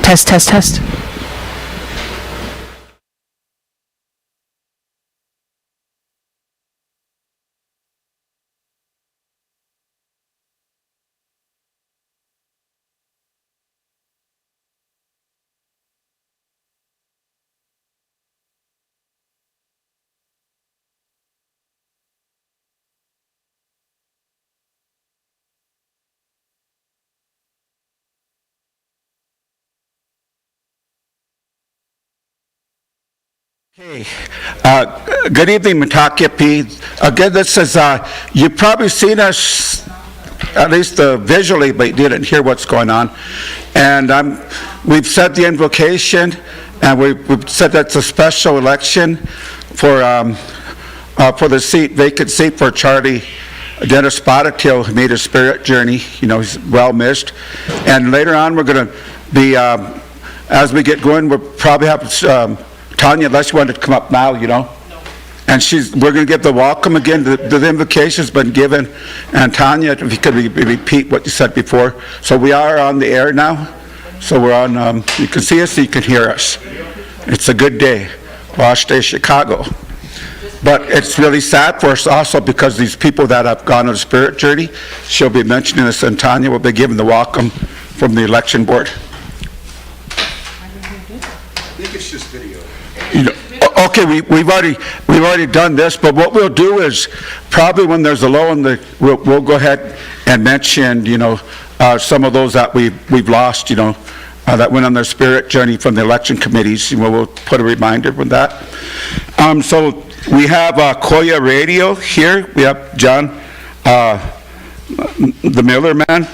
Test, test, test. Hey, good evening, Matakipi. Again, this is, you've probably seen us, at least visually, but you didn't hear what's going on. And we've said the invocation, and we've said that's a special election for the seat, vacant seat for Charlie Dennis Spotted-Tail, who made a spirit journey. You know, he's well missed. And later on, we're going to be, as we get going, we'll probably have Tanya, unless you wanted to come up now, you know. And we're going to give the welcome again. The invocation's been given. And Tanya, if you could repeat what you said before. So we are on the air now. So we're on, you can see us, you can hear us. It's a good day. Wash Day, Chicago. But it's really sad for us also because these people that have gone on a spirit journey, she'll be mentioning this, and Tanya will be giving the welcome from the election board. I think it's just video. You know, okay, we've already done this, but what we'll do is probably when there's a low in we'll go ahead and mention, you know, some of those that we've lost, you know, that went on their spirit journey from the election committees. You know, we'll put a reminder with that. So we have Koya Radio here. We have John, the Miller man,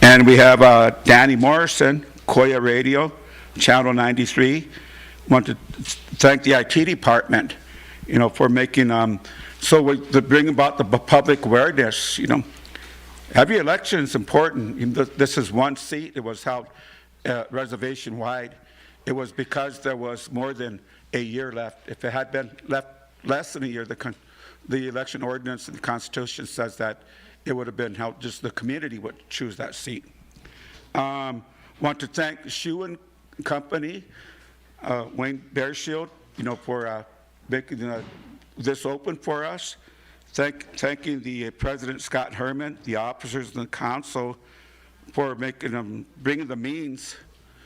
and we have Danny Morrison, Koya Radio, Channel 93. Want to thank the IT department, you know, for making to bring about the public awareness. You know, every election is important. This is one seat. It was held reservation wide. It was because there was more than a year left. If it had been left less than a year, the election ordinance and the Constitution says that it would have been held. Just the community would choose that seat. Want to thank Shoe and Company. Wayne Bearshield, you know, for making this open for us. Thanking the President Scott Herman, the officers and the council for bringing the means.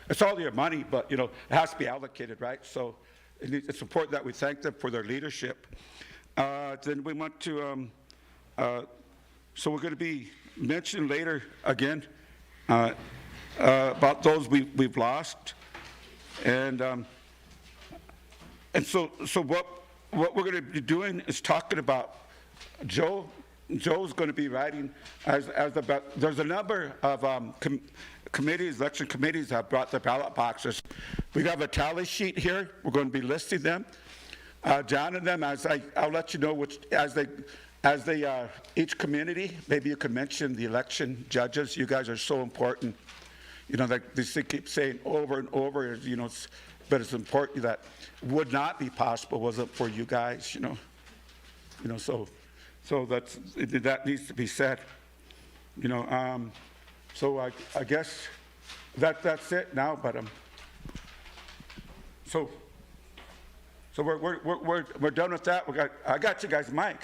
It's all your money, but you know, it has to be allocated, right? So it's important that we thank them for their leadership. Then we want to, so we're going to be mentioning later again about those we've lost. And so what we're going to be doing is talking about Joe. Joe's going to be writing there's a number of committees, election committees that have brought their ballot boxes. We have a tally sheet here. We're going to be listing them. John and them, I'll let you know which, as they each community, maybe you can mention the election judges. You guys are so important. You know, like they keep saying over and over, you know, but it's important that would not be possible wasn't for you guys, you know. You know, so that needs to be said. You know, so I guess that's it now. But so we're done with that. I got you guys' mic.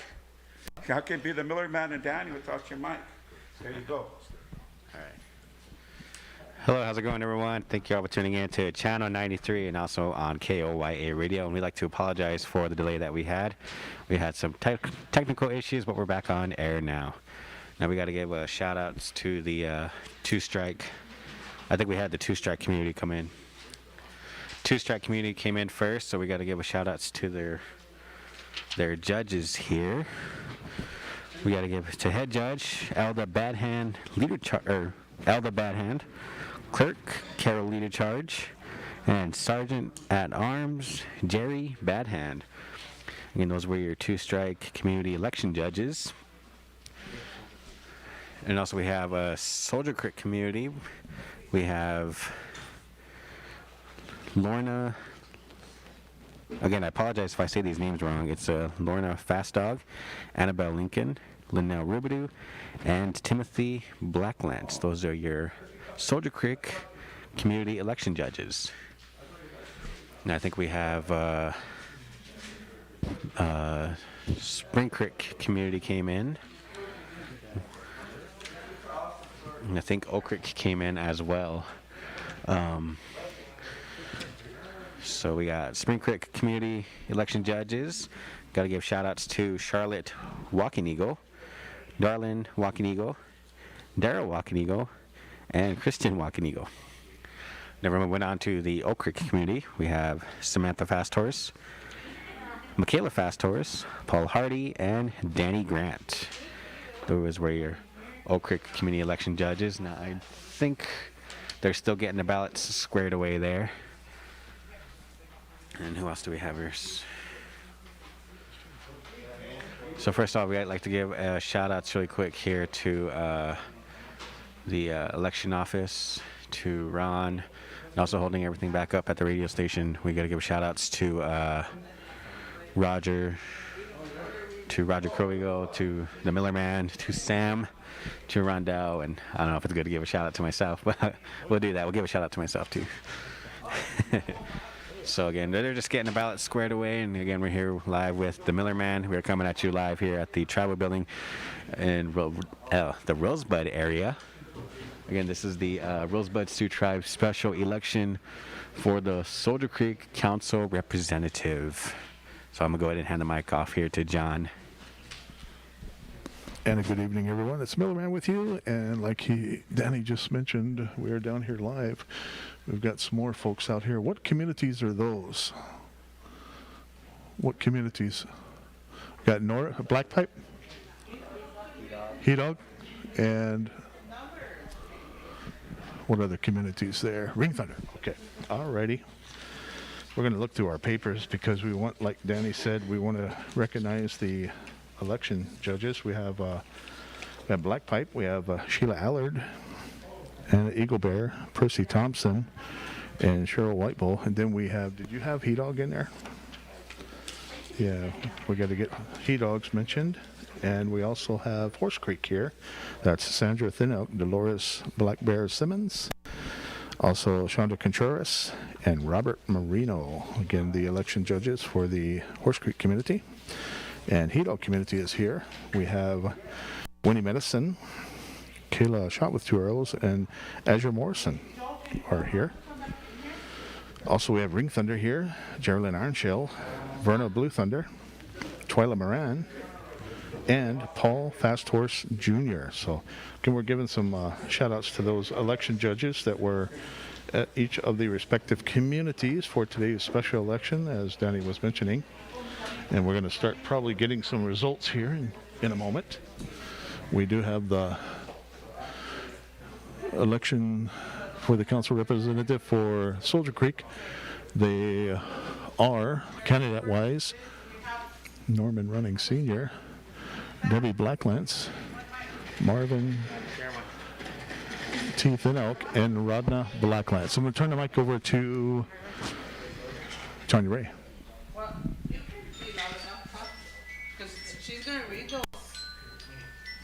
I can be the Miller man and Danny without your mic. There you go. Hello, how's it going, everyone? Thank you all for tuning in to Channel 93 and also on KOYA Radio. And we'd like to apologize for the delay that we had. We had some technical issues, but we're back on air now. Now we got to give shout outs to the two-strike. I think we had the two-strike community come in. Two-strike community came in first, so we got to give a shout outs to their judges here. We got to give to head judge Elda Badhand, Elda Badhand, clerk Carol Leader Charge, and Sergeant at Arms Jerry Badhand. Again, those were your two-strike community election judges. And also we have a Soldier Creek community. We have Lorna. Again, I apologize if I say these names wrong. It's Lorna Fastdog, Annabelle Lincoln, Linnell Rubidoux, and Timothy Blacklance. Those are your Soldier Creek community election judges. And I think we have Spring Creek community came in. And I think Oak Creek came in as well. So we got Spring Creek community election judges. Got to give shout outs to Charlotte Walking Eagle, Darlin Walking Eagle, Daryl Walking Eagle, and Christian Walking Eagle. Then we went on to the Oak Creek community. We have Samantha Fast Horse, Michaela Fast Horse, Paul Hardy, and Danny Grant. Those were your Oak Creek community election judges. Now I think they're still getting the ballots squared away there. And who else do we have here? So first off, we'd like to give shout outs really quick here to the election office, to Ron, and also holding everything back up at the radio station. We got to give shout outs to Roger Crowigo, to the Miller Man, to Sam, to Rondell, and I don't know if it's good to give a shout out to myself, but we'll do that. We'll give a shout out to myself too. So again, they're just getting the ballot squared away, and again, we're here live with the Miller Man. We're coming at you live here at the Tribal Building in the Rosebud area. Again, this is the Rosebud Sioux Tribe special election for the Soldier Creek Council representative. So I'm gonna go ahead and hand the mic off here to John. And a good evening, everyone. It's Miller Man with you, and like Danny just mentioned, we are down here live. We've got some more folks out here. What communities are those? What communities? Got Black Pipe, He Dog, and what other communities there? Ring Thunder. Okay, alrighty. We're going to look through our papers because we want, like Danny said, we want to recognize the election judges. We have Black Pipe, we have Sheila Allard, and Eagle Bear, Percy Thompson, and Cheryl Whitebowl. And then we have, did you have He Dog in there? Yeah, we got to get He Dogs mentioned. And we also have Horse Creek here. That's Sandra Thinnock, Dolores Black Bear Simmons, also Shonda Contreras, and Robert Marino. Again, the election judges for the Horse Creek community. And He Dog community is here. We have Winnie Medicine, Kayla Shot with 2 Arrows, and Azure Morrison are here. Also, we have Ring Thunder here, Geraldine Ironshell, Verna Blue Thunder, Twyla Moran, and Paul Fast Horse Jr. So, again, we're giving some shout-outs to those election judges that were at each of the respective communities for today's special election, as Danny was mentioning. And we're going to start probably getting some results here in a moment. We do have the election for the council representative for Soldier Creek. They are, candidate-wise, Norman Running Sr., Debbie Blacklance, Marvin T. Thinnock, and Rodna Blacklance. So I'm going to turn the mic over to Tanya Ray. Well, you can be loud enough, huh? Because she's going to read those.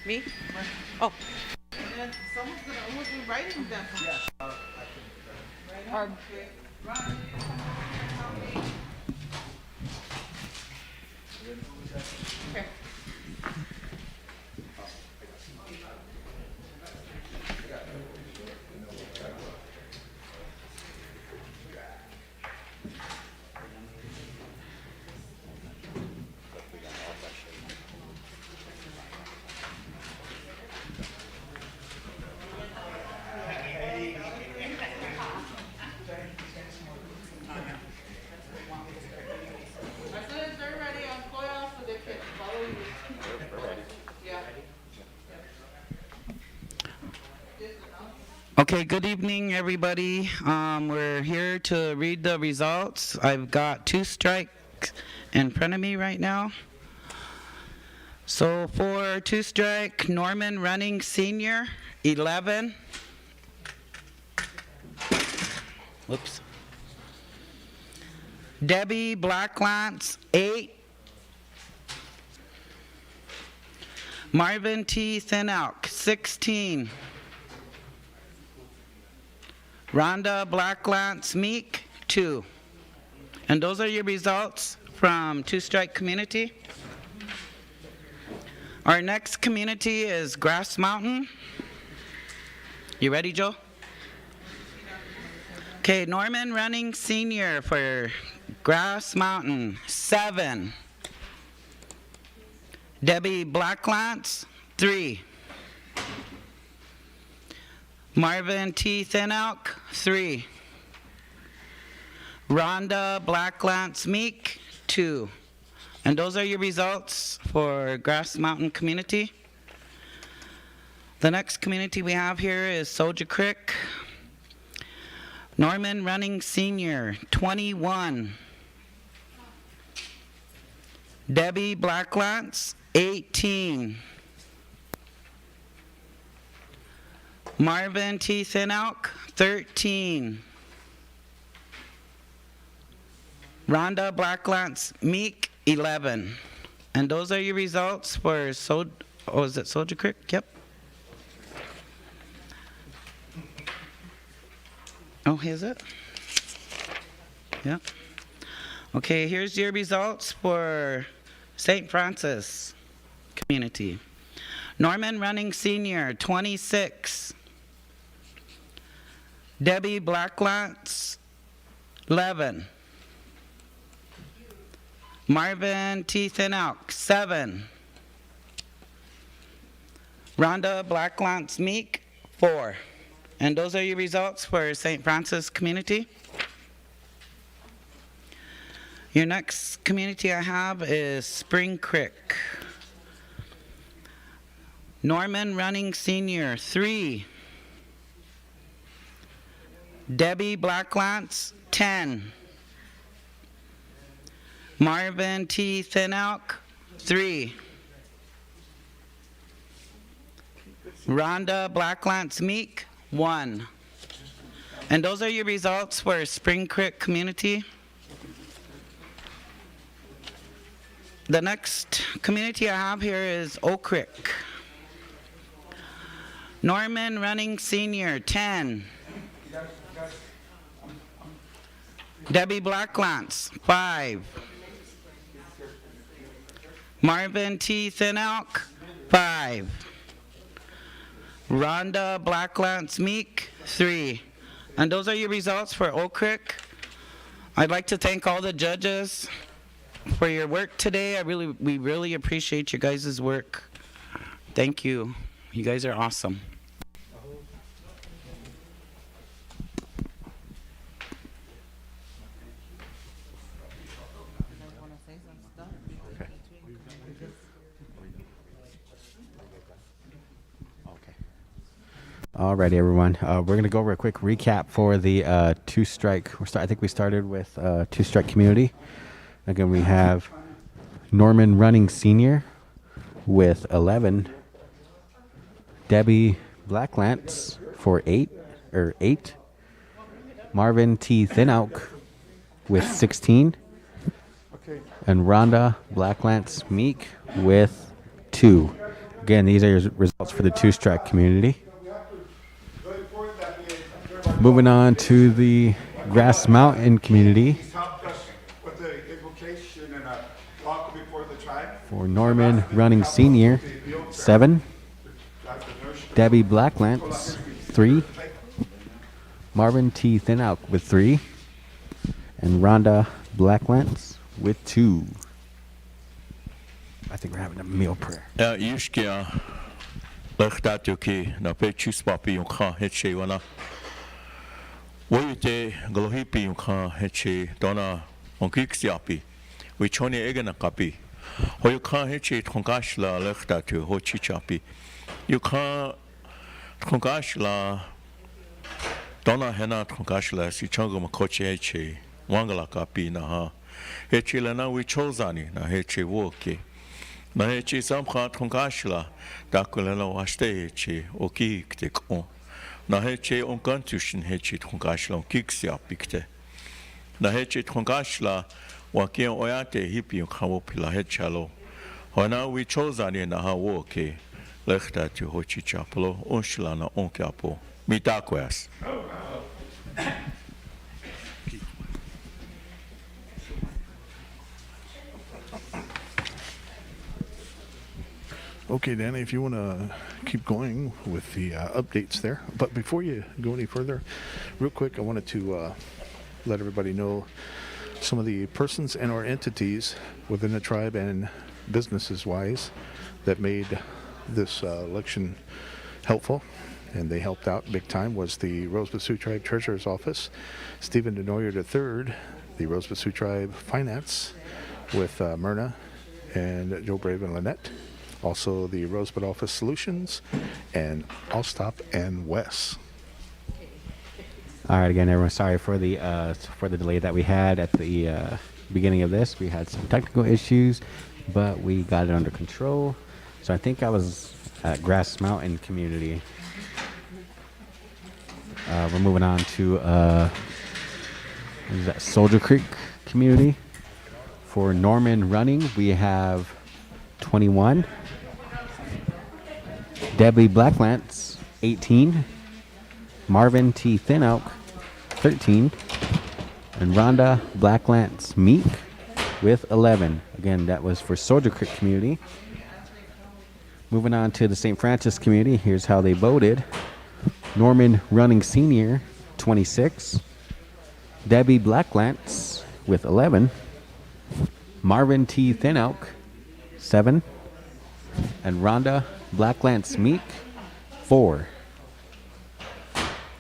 Me? Oh. And then someone's going to almost be writing them. Yeah. Or, okay. As soon as they're ready, I'll go out so they can follow you. We're ready. Yeah. Okay, good evening, everybody. We're here to read the results. I've got 2 strikes in front of me right now. So for 2 strike, Norman Running Sr., 11. Whoops. Debbie Blacklance, 8. Marvin T. Thinnock, 16. Rhonda Blacklance Meek, 2. And those are your results from Two Strike Community. Our next community is Grass Mountain. You ready, Joe? Okay, Norman Running Senior for Grass Mountain, 7. Debbie Blacklance, 3. Marvin T. Thinalk, 3. Rhonda Blacklance Meek, 2. And those are your results for Grass Mountain Community. The next community we have here is Soldier Creek. Norman Running Senior, 21. Debbie Blacklance, 18. Marvin T. Thinalk, 13. Rhonda Blacklance Meek, 11. And those are your results for is it Soldier Creek? Yep. Oh, is it? Yep. Okay, here's your results for St. Francis Community. Norman Running Senior, 26. Debbie Blacklance, 11. Marvin T. Thinalk, 7. Rhonda Blacklance Meek, 4. And those are your results for St. Francis Community. Your next community I have is Spring Creek. Norman Running Senior, 3. Debbie Blacklance, 10. Marvin T. Thinalk, 3. Rhonda Blacklance Meek, 1. And those are your results for Spring Creek Community. The next community I have here is Oak Creek. Norman Running Senior, 10. Debbie Blacklance, 5. Marvin T. Thinalk, 5. Rhonda Blacklance Meek, 3. And those are your results for Oak Creek. I'd like to thank all the judges for your work today. We really appreciate you guys' work. Thank you. You guys are awesome. Alrighty, everyone. We're going to go over a quick recap for the Two Strike. I think we started with Two Strike Community. Again, we have Norman Running Senior with 11. Debbie Blacklance for 8. Marvin T. Thinalk with 16. And Rhonda Blacklance Meek with 2. Again, these are your results for the Two Strike Community. Moving on to the Grass Mountain Community. He's helped us with the invocation and a walk before the tribe. For Norman Running Senior, 7. Debbie Blacklance, 3. Marvin T. Thinalk with 3. And Rhonda Blacklance with 2. I think we're having a meal prayer. Yushkia, Lertatuki, Napechus Papi, Yunka, Hetchewana. Woyute, Galohipi, Yunka, Hetche, Donna, Onkixiapi, Wichoni Egana Kapi. Hoyuka Hetche, Tonkashla, Lertatu, Hochichapi. Yuka Tonkashla, Donna Hena Tonkashla, Sichangum Koche Hetche, Wangala Kapi, Naha. Hetche Lana, Wichozani, Na Hetche Woke. Na Hetche Samha Tonkashla, Dakulana Waste Hetche, Oki Ktekon. Na Hetche Onkantushin Hetche Tonkashla, Onkixia Pikte. Na Hetche Tonkashla, Wakian Oyate Hippie Kamopila Hetchalo. Hona Wichozani Naha Woke, Lechtatu Hochichapolo, Onshilana Onkapo. Mitaquas. Okay, Danny, if you want to keep going with the updates there. But before you go any further, real quick, I wanted to let everybody know some of the persons and or entities within the tribe and businesses wise that made this election helpful, and they helped out big time, was the Rosebud Sioux Tribe Treasurer's Office, Stephen Denoyer III, the Rosebud Sioux Tribe Finance with Myrna and Joe Brave and Lynette, also the Rosebud Office Solutions, and Allstop and Wes. All right, again, everyone, sorry for the delay that we had at the beginning of this. We had some technical issues, but we got it under control. So I think I was at Grass Mountain Community. We're moving on to what is that, Soldier Creek Community. For Norman Running, we have 21. Debbie Blacklance, 18. Marvin T. Thin Oak, 13. And Rhonda Blacklance Meek with 11. Again, that was for Soldier Creek Community. Moving on to the St. Francis Community, here's how they voted. Norman Running Sr., 26. Debbie Blacklance with 11. Marvin T. Thin Oak, 7. And Rhonda Blacklance Meek, 4.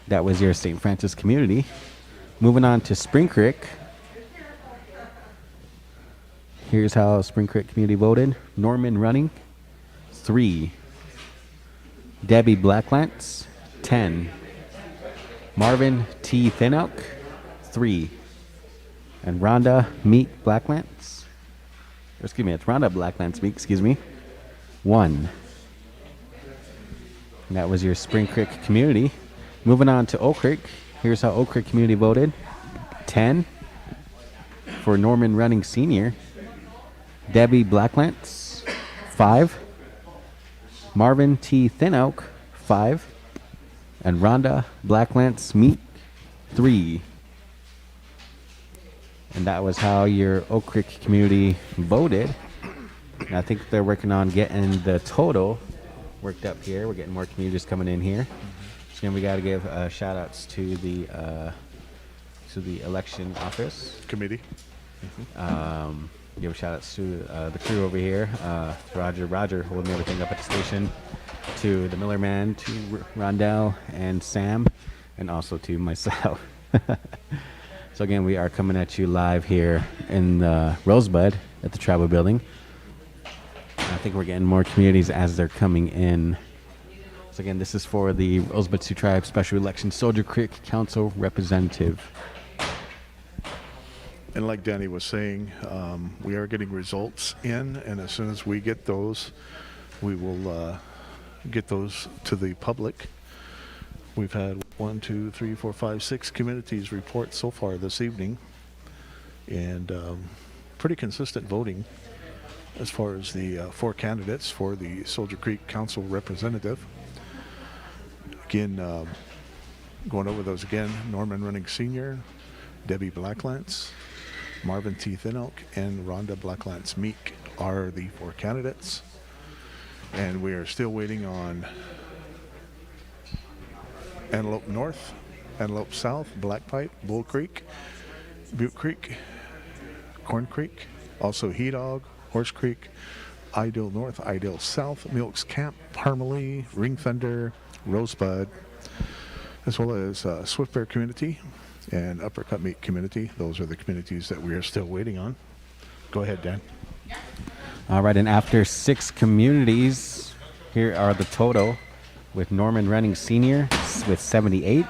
That was your St. Francis Community. Moving on to Spring Creek. Here's how Spring Creek Community voted. Norman Running, 3. Debbie Blacklance, 10. Marvin T. Thin Oak, 3. And Rhonda Meek Blacklance. Excuse me, it's Rhonda Blacklance Meek, excuse me. 1. And that was your Spring Creek Community. Moving on to Oak Creek. Here's how Oak Creek Community voted. 10 for Norman Running Sr. Debbie Blacklance, 5. Marvin T. Thin Oak, 5. And Rhonda Blacklance Meek, 3. And that was how your Oak Creek Community voted. And I think they're working on getting the total worked up here. We're getting more communities coming in here. So again, we got to give shout outs to the election office Committee. Give shout outs to the crew over here. Roger holding everything up at the station. To the Miller Man, to Rondell and Sam, and also to myself. So again, we are coming at you live here in Rosebud at the Tribal Building. I think we're getting more communities as they're coming in. So again, this is for the Rosebud Sioux Tribe Special Election Soldier Creek Council Representative. And like Danny was saying, we are getting results in, and as soon as we get those, we will get those to the public. We've had 1, 2, 3, 4, 5, 6 communities report so far this evening, and pretty consistent voting as far as the 4 candidates for the Soldier Creek Council representative. Again, going over those again: Norman Running Sr., Debbie Blacklance, Marvin T. Thin Oak, and Rhonda Blacklance Meek are the 4 candidates. And we are still waiting on Antelope North, Antelope South, Black Pipe, Bull Creek, Butte Creek, Corn Creek, also He Dog, Horse Creek, Ideal North, Ideal South, Milks Camp, Parmalee, Ring Thunder, Rosebud, as well as Swift Bear Community and Uppercut Meat Community. Those are the communities that we are still waiting on. Go ahead, Dan. All right, and after 6 communities, here are the total, with Norman Running Sr. with 78,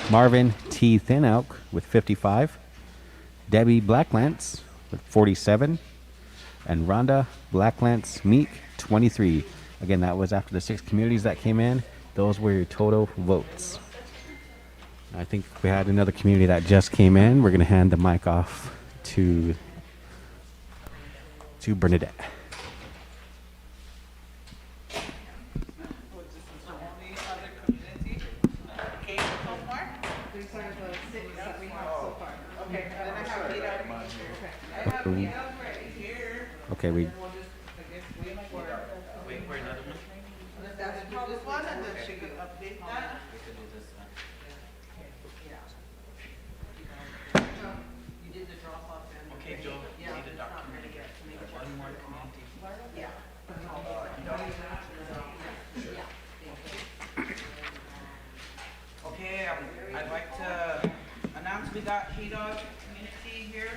Marvin T. Thin Oak with 55, Debbie Blacklance with 47, and Rhonda Blacklance Meek, 23. Again, that was after the 6 communities that came in. Those were your total votes. I think we had another community that just came in. We're going to hand the mic off to Bernadette. Okay, we Let's do this one and then she could update that. You did the drop off and. Okay, Joe, you need a document again to make one more community. Yeah. Okay, I'd like to announce we got HEDOG community here.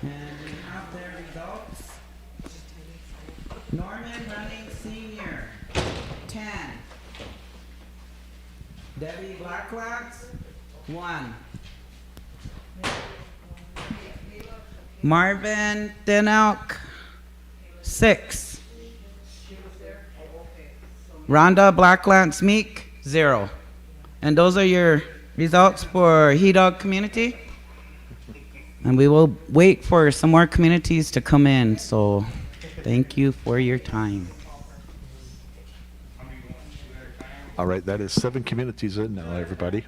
And we have their results. Norman Running Senior, 10. Debbie Blacklacks, 1. Marvin Denelk, 6. Rhonda Blacklance Meek, 0. And those are your results for HEDOG community. And we will wait for some more communities to come in, so thank you for your time. All right, that is 7 communities in now, everybody.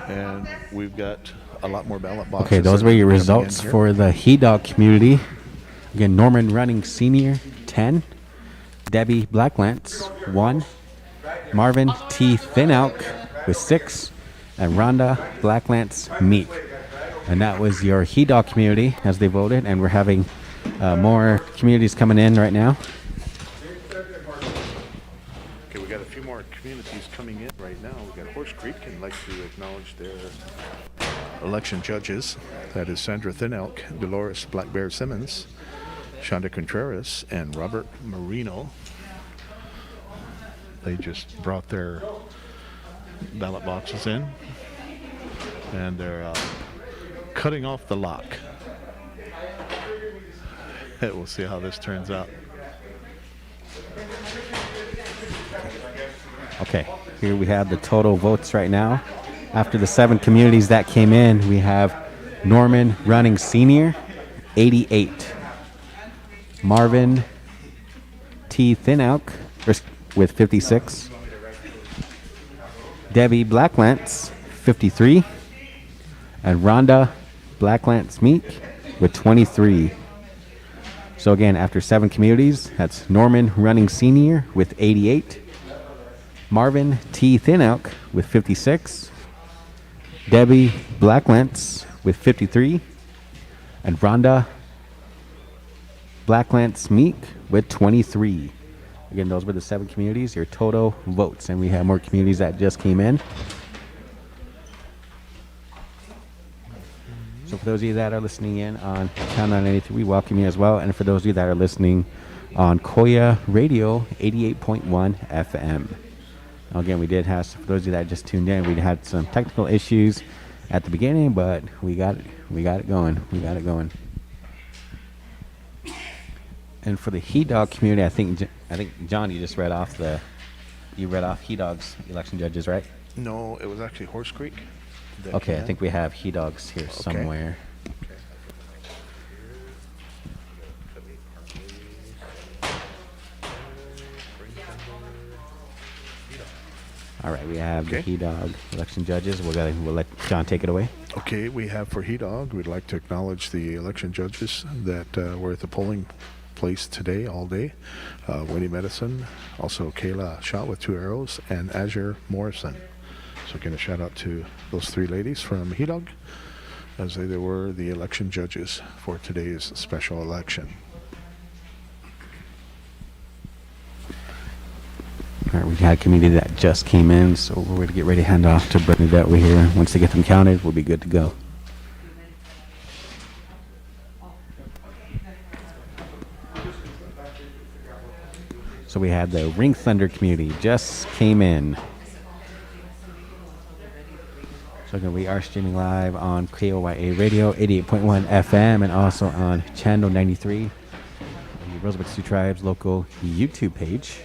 And we've got a lot more ballot boxes. Okay, those that were your are coming in results here. for the HEDOG community. Again, Norman Running Senior, 10. Debbie Blacklance, 1. Marvin T. Thinelk with 6. And Rhonda Blacklance Meek. And that was your HEDOG community as they voted. And we're having more communities coming in right now. Okay, we got a few more communities coming in right now. We got Horse Creek, and I'd like to acknowledge their election judges. That is Sandra Thinelk, Dolores Black Bear Simmons, Shonda Contreras, and Robert Marino. They just brought their ballot boxes in, and they're cutting off the lock. We'll see how this turns out. Okay, here we have the total votes right now. After the 7 communities that came in, we have Norman Running Senior, 88. Marvin T. Thinelk with 56. Debbie Blacklance, 53. And Rhonda Blacklance Meek with 23. So again, after 7 communities, that's Norman Running Senior with 88. Marvin T. Thinelk with 56. Debbie Blacklance with 53. And Rhonda Blacklance Meek with 23. Again, those were the 7 communities, your total votes. And we have more communities that just came in. So for those of you that are listening in on Channel 983, we welcome you as well. And for those of you that are listening on Koya Radio 88.1 FM. Now again, we did have, for those of you that just tuned in, we had some technical issues at the beginning, but we got it going. And for the HEDOG community, I think John, you just read off HEDOG's election judges, right? No, it was actually Horse Creek. that Okay, I came think we have HEDOGs here somewhere. All right, we have the HEDOG election judges. We'll let John take it away. Okay, we have for HEDOG, we'd like to acknowledge the election judges that were at the polling place today, all day. Winnie Medicine, also Kayla Shaw with 2 arrows, and Azure Morrison. So again, a shout out to those 3 ladies from HEDOG, as they were the election judges for today's special election. All right, we had a community that just came in, so we're going to get ready to hand off to Bernadette. We're here. Once they get them counted, we'll be good to go. So we had the Ring Thunder community just came in. So again, we are streaming live on KOYA Radio 88.1 FM and also on Channel 93, the Rosebud Sioux Tribe's local YouTube page.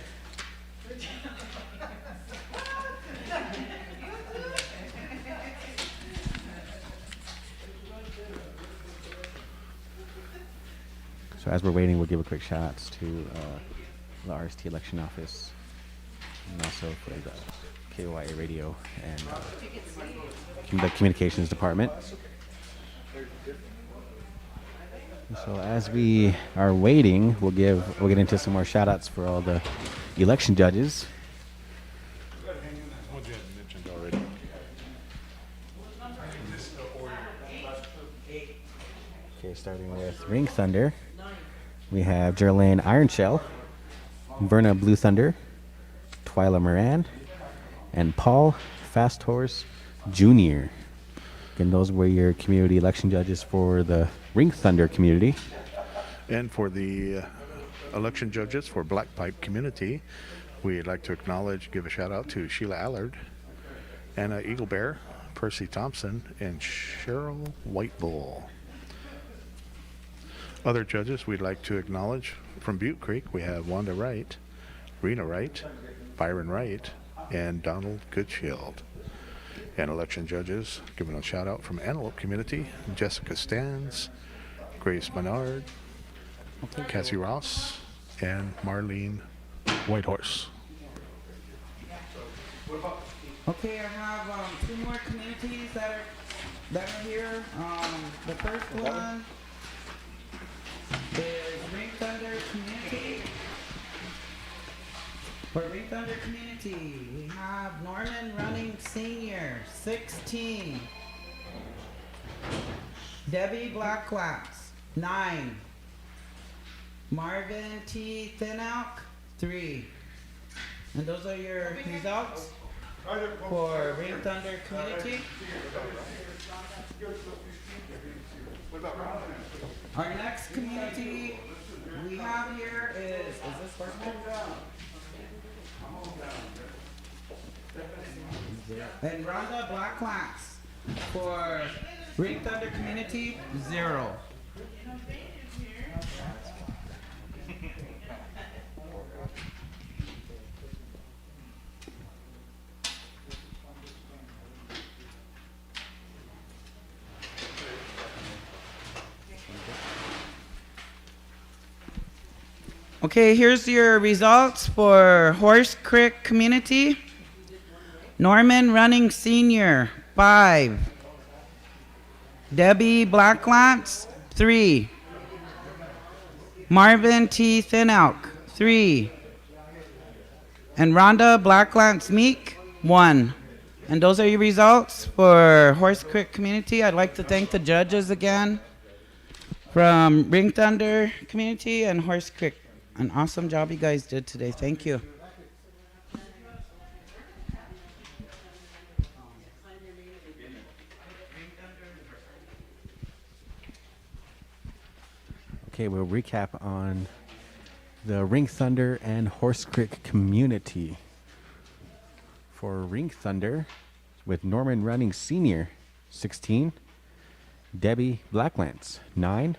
So as we're waiting, we'll give a quick shout outs to the RST election office and also for the KOYA radio and the communications department. So as we are waiting, we'll get into some more shout outs for all the election judges. Okay, starting with Ring Thunder, we have Jerlane Ironshell, Verna Blue Thunder, Twyla Moran, and Paul Fast Horse Jr. And those were your community election judges for the Ring Thunder community. And for the election judges for Black Pipe community, we'd like to acknowledge, give a shout out to Sheila Allard, Anna Eagle Bear, Percy Thompson, and Cheryl Whitebull. Other judges we'd like to acknowledge from Butte Creek, we have Wanda Wright, Rena Wright, Byron Wright, and Donald Goodshield. And election judges, giving a shout out from Antelope community, Jessica Stans, Grace Menard, Cassie Ross, and Marlene Whitehorse. Okay, I have 2 more communities that are here. The first one is Ring Thunder Community. For Ring Thunder Community, we have Norman Running Senior, 16. Debbie Blacklaps, 9. Marvin T. Thinalk, 3. And those are your results for Ring Thunder Community. Our next community we have here is this working? And Rhonda Blacklaps for Ring Thunder Community, 0. Okay, here's your results for Horse Creek Community. Norman Running Senior, 5. Debbie Blacklance, 3. Marvin T. Thinalk, 3. And Rhonda Blacklance Meek, 1. And those are your results for Horse Creek Community. I'd like to thank the judges again from Ring Thunder Community and Horse Creek. An awesome job you guys did today. Thank you. Okay, we'll recap on the Ring Thunder and Horse Creek community. For Ring Thunder, with Norman Running Sr., 16. Debbie Blacklance, 9.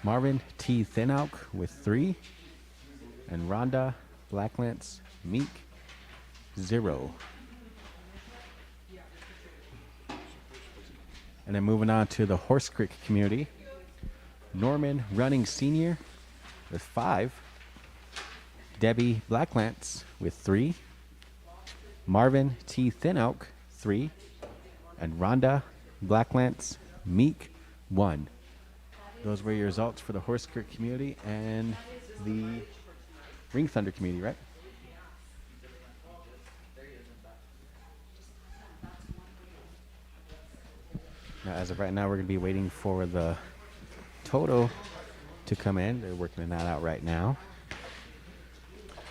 Marvin T. Thinalk with 3. And Rhonda Blacklance Meek, 0. And then moving on to the Horse Creek community. Norman Running Sr. with 5. Debbie Blacklance with 3. Marvin T. Thinalk, 3. And Rhonda Blacklance Meek, 1. Those were your results for the Horse Creek community and the Ring Thunder community, right? Now, as of right now, we're going to be waiting for the total to come in. They're working that out right now.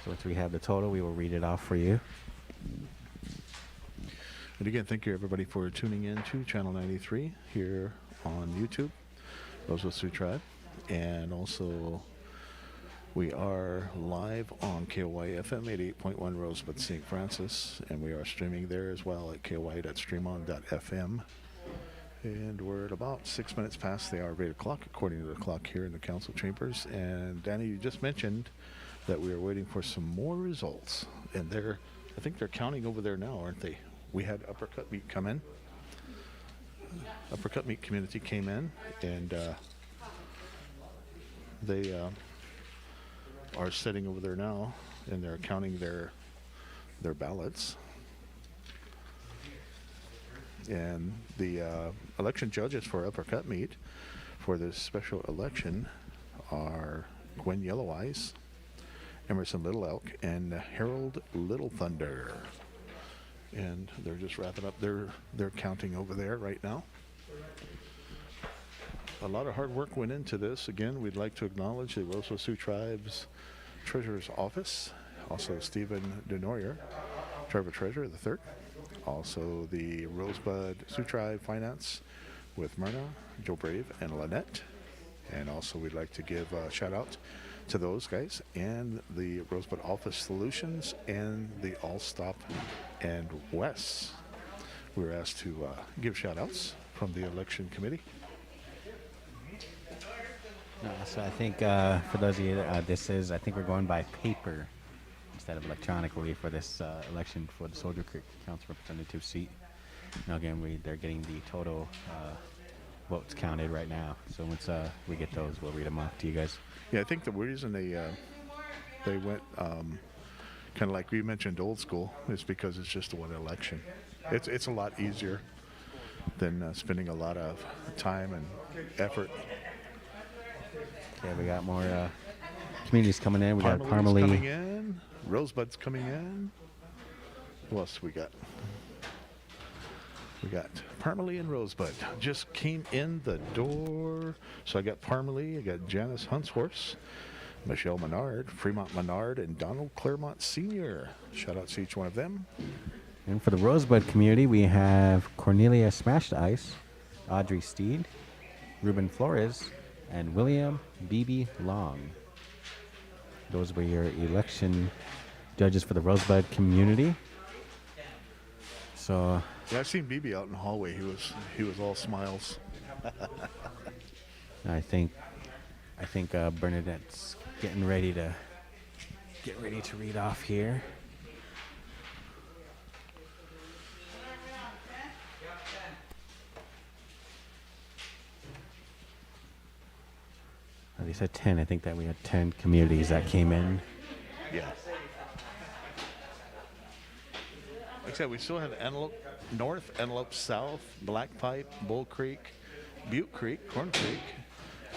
So once we have the total, we will read it off for you. And again, thank you everybody for tuning in to Channel 93 here on YouTube, Rosebud Sioux Tribe. And also, we are live on KOY FM 88.1 Rosebud St. Francis, and we are streaming there as well at koy.streamon.fm. And we're at about 6 minutes past the hour of 8 o'clock, according to the clock here in the council chambers. And Danny, you just mentioned that we are waiting for some more results. And I think they're counting over there now, aren't they? We had Uppercut Meat come in. Uppercut Meat community came in, and they are sitting over there now, and they're counting their ballots. And the election judges for Uppercut Meat for this special election are Gwen Yellow Eyes, Emerson Little Elk, and Harold Little Thunder. And they're just wrapping up their counting over there right now. A lot of hard work went into this. Again, we'd like to acknowledge the Rosebud Sioux Tribe's Treasurer's Office, also Stephen Denoyer, Tribal Treasurer, the third. Also the Rosebud Sioux Tribe Finance with Myrna, Joe Brave, and Lynette. And also we'd like to give a shout out to those guys and the Rosebud Office Solutions and the All Stop and Wes. We were asked to give shout outs from the election committee. So I think for those of you, I think we're going by paper instead of electronically for this election for the Soldier Creek Council Representative seat. Now again, they're getting the total votes counted right now. So once we get those, we'll read them off to you guys. Yeah, I think the reason they went kind of like we mentioned old school is because it's just one election. It's a lot easier than spending a lot of time and effort. Yeah, we got more communities coming in. We got Parmalee's coming Parmalee. in. Rosebud's coming in. Who else we got? We got Parmalee and Rosebud just came in the door. So I got Parmalee, I got Janice Huntshorse, Michelle Menard, Fremont Menard, and Donald Claremont Sr. Shout out to each one of them. And for the Rosebud community, we have Cornelia Smashed Ice, Audrey Steed, Ruben Flores, and William B.B. Long. Those were your election judges for the Rosebud community. So Yeah, I've seen BB out in the hallway. He was all smiles. I think Bernadette's getting ready to read off here. They said 10. I think that we had 10 communities that came in. Yeah. Like I said, we still have Antelope North, Antelope South, Black Pipe, Bull Creek, Butte Creek, Corn Creek.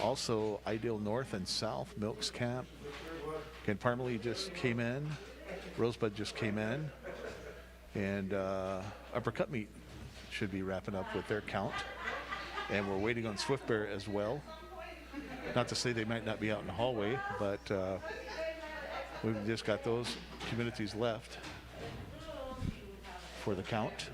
Also, Ideal North and South, Milks Camp. Again, Parmalee just came in. Rosebud just came in. And Upper Cut Meat should be wrapping up with their count. And we're waiting on Swift Bear as well. Not to say they might not be out in the hallway, but we've just got those communities left for the count.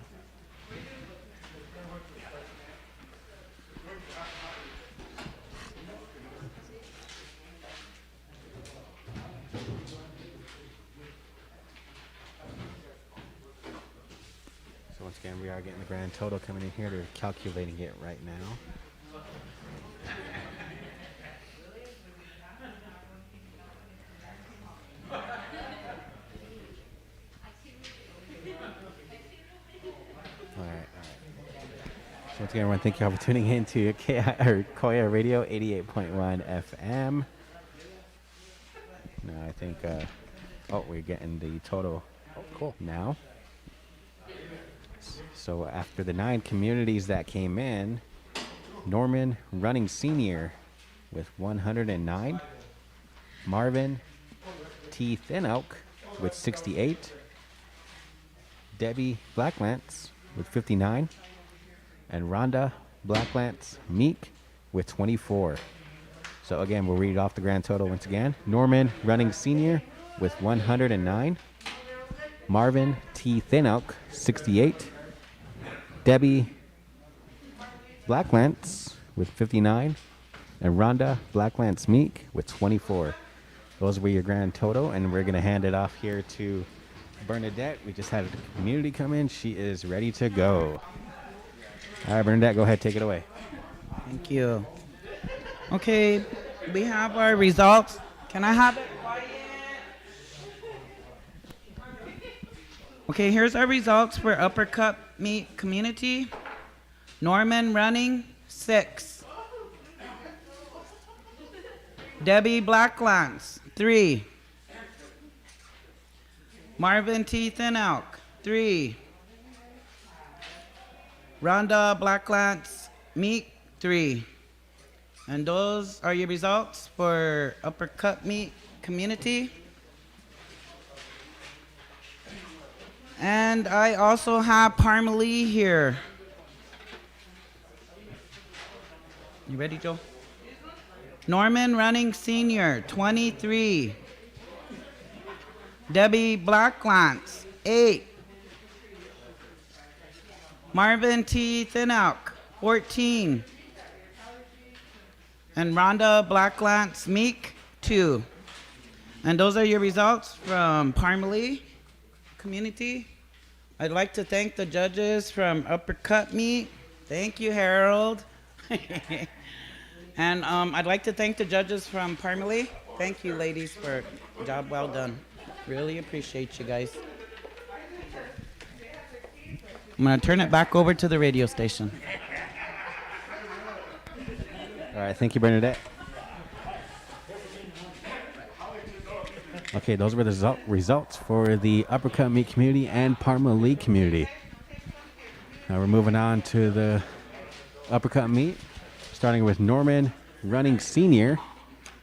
So once again, we are getting the grand total coming in here. They're calculating it right now. All right. So once again, everyone, thank you all for tuning in to Koya Radio 88.1 FM. No, I think, we're getting the total Cool. now. So after the 9 communities that came in, Norman Running Sr. with 109, Marvin T. Thin Oak with 68, Debbie Blacklance with 59, and Rhonda Blacklance Meek with 24. So again, we'll read off the grand total once again. Norman Running Sr. with 109, Marvin T. Thin Oak 68, Debbie Blacklance with 59, and Rhonda Blacklance Meek with 24. Those were your grand total, and we're going to hand it off here to Bernadette. We just had a community come in. She is ready to go. All right, Bernadette, go ahead, take it away. Thank you. Okay, we have our results. Can I have it quiet? Okay, here's our results for Upper Cut Meat Community. Norman Running, 6. Debbie Blacklance, 3. Marvin T. Thin Elk, 3. Rhonda Blacklance Meek, 3. And those are your results for Uppercut Meat Community. And I also have Parmalee here. You ready, Joe? Norman Running Senior, 23. Debbie Blacklance, 8. Marvin T. Thinnock, 14. And Rhonda Blacklance Meek, 2. And those are your results from Parmalee Community. I'd like to thank the judges from Uppercut Meat. Thank you, Harold. And I'd like to thank the judges from Parmalee. Thank you, ladies, for a job well done. Really appreciate you guys. I'm going to turn it back over to the radio station. All right, thank you, Bernadette. Okay, those were the results for the Uppercut Meat community and Parmalee community. Now we're moving on to the Uppercut Meat, starting with Norman Running Senior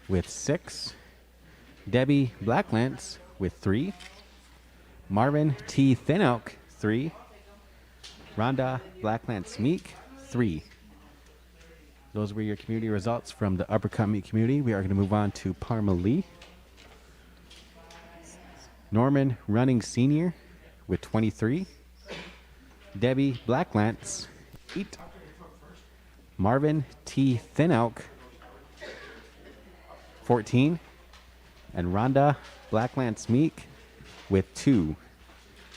with 6, Debbie Blacklance with 3, Marvin T. Thinnock, 3, Rhonda Blacklance Meek, 3. Those were your community results from the Uppercut Meat community. We are going to move on to Parmalee. Norman Running Senior with 23. Debbie Blacklance, 8. Marvin T. Thinnock, 14. And Rhonda Blacklance Meek with 2.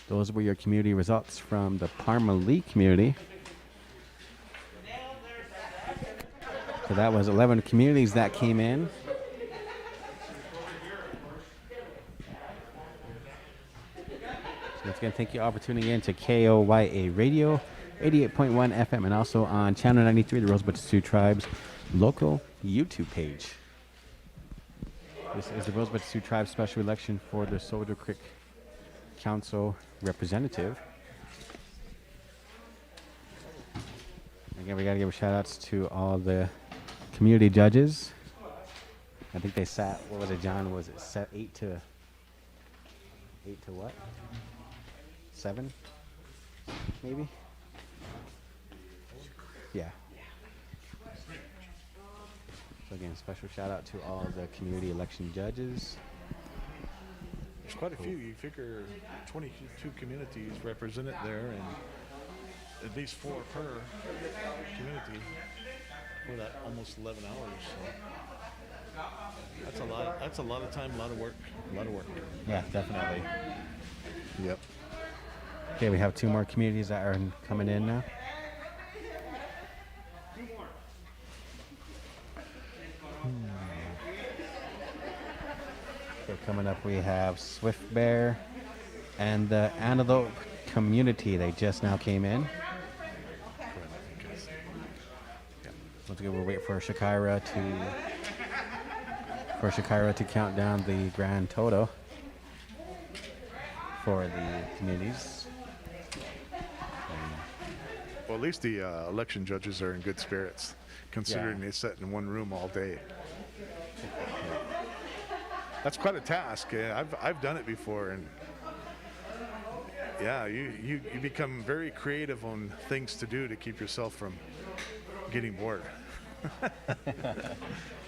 Those were your community results from the Parmalee community. So that was 11 communities that came in. So once again, thank you all for tuning in to KOYA Radio, 88.1 FM, and also on Channel 93, the Rosebud Sioux Tribe's local YouTube page. This is the Rosebud Sioux Tribe special election for the Soldier Creek Council representative. Again, we got to give shout outs to all the community judges. I think they sat, what was it, John? Was it 8 to what? 7? Maybe? Yeah. So again, special shout out to all the community election judges. There's quite a few. You figure 22 communities represented there, and at least 4 per community for that almost 11 hours. So that's a lot. That's a lot of time, a lot of work, a lot of work. Yeah, definitely. Yep. Okay, we have 2 more communities that are coming in now. Okay, coming up we have Swift Bear and the Antelope community. They just now came in. Once again, we'll wait for Shakira to count down the grand total for the communities. Well, at least the election judges are in good spirits, considering they sat in one room all day. That's quite a task. I've done it before, and yeah, you become very creative on things to do to keep yourself from getting bored.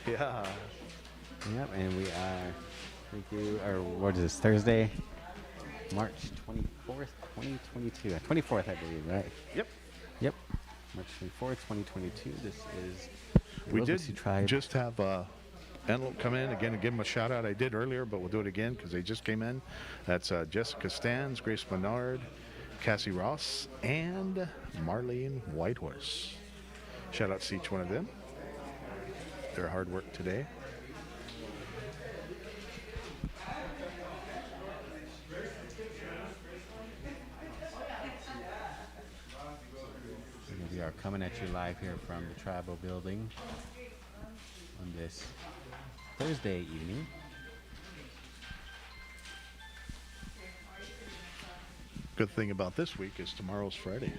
Yeah. Yep, and we are, what is this, Thursday, March 24th, 2022. 24th, I believe, right? Yep. Yep, March 24th, 2022. This is the We Rosebud did Sioux Tribe. just have Antelope come in again and give them a shout out. I did earlier, but we'll do it again because they just came in. That's Jessica Stans, Grace Bernard, Cassie Ross, and Marlene Whitehorse. Shout out to each one of them. Their hard work today. We are coming at you live here from the Tribal Building on this Thursday evening. Good thing about this week is tomorrow's Friday.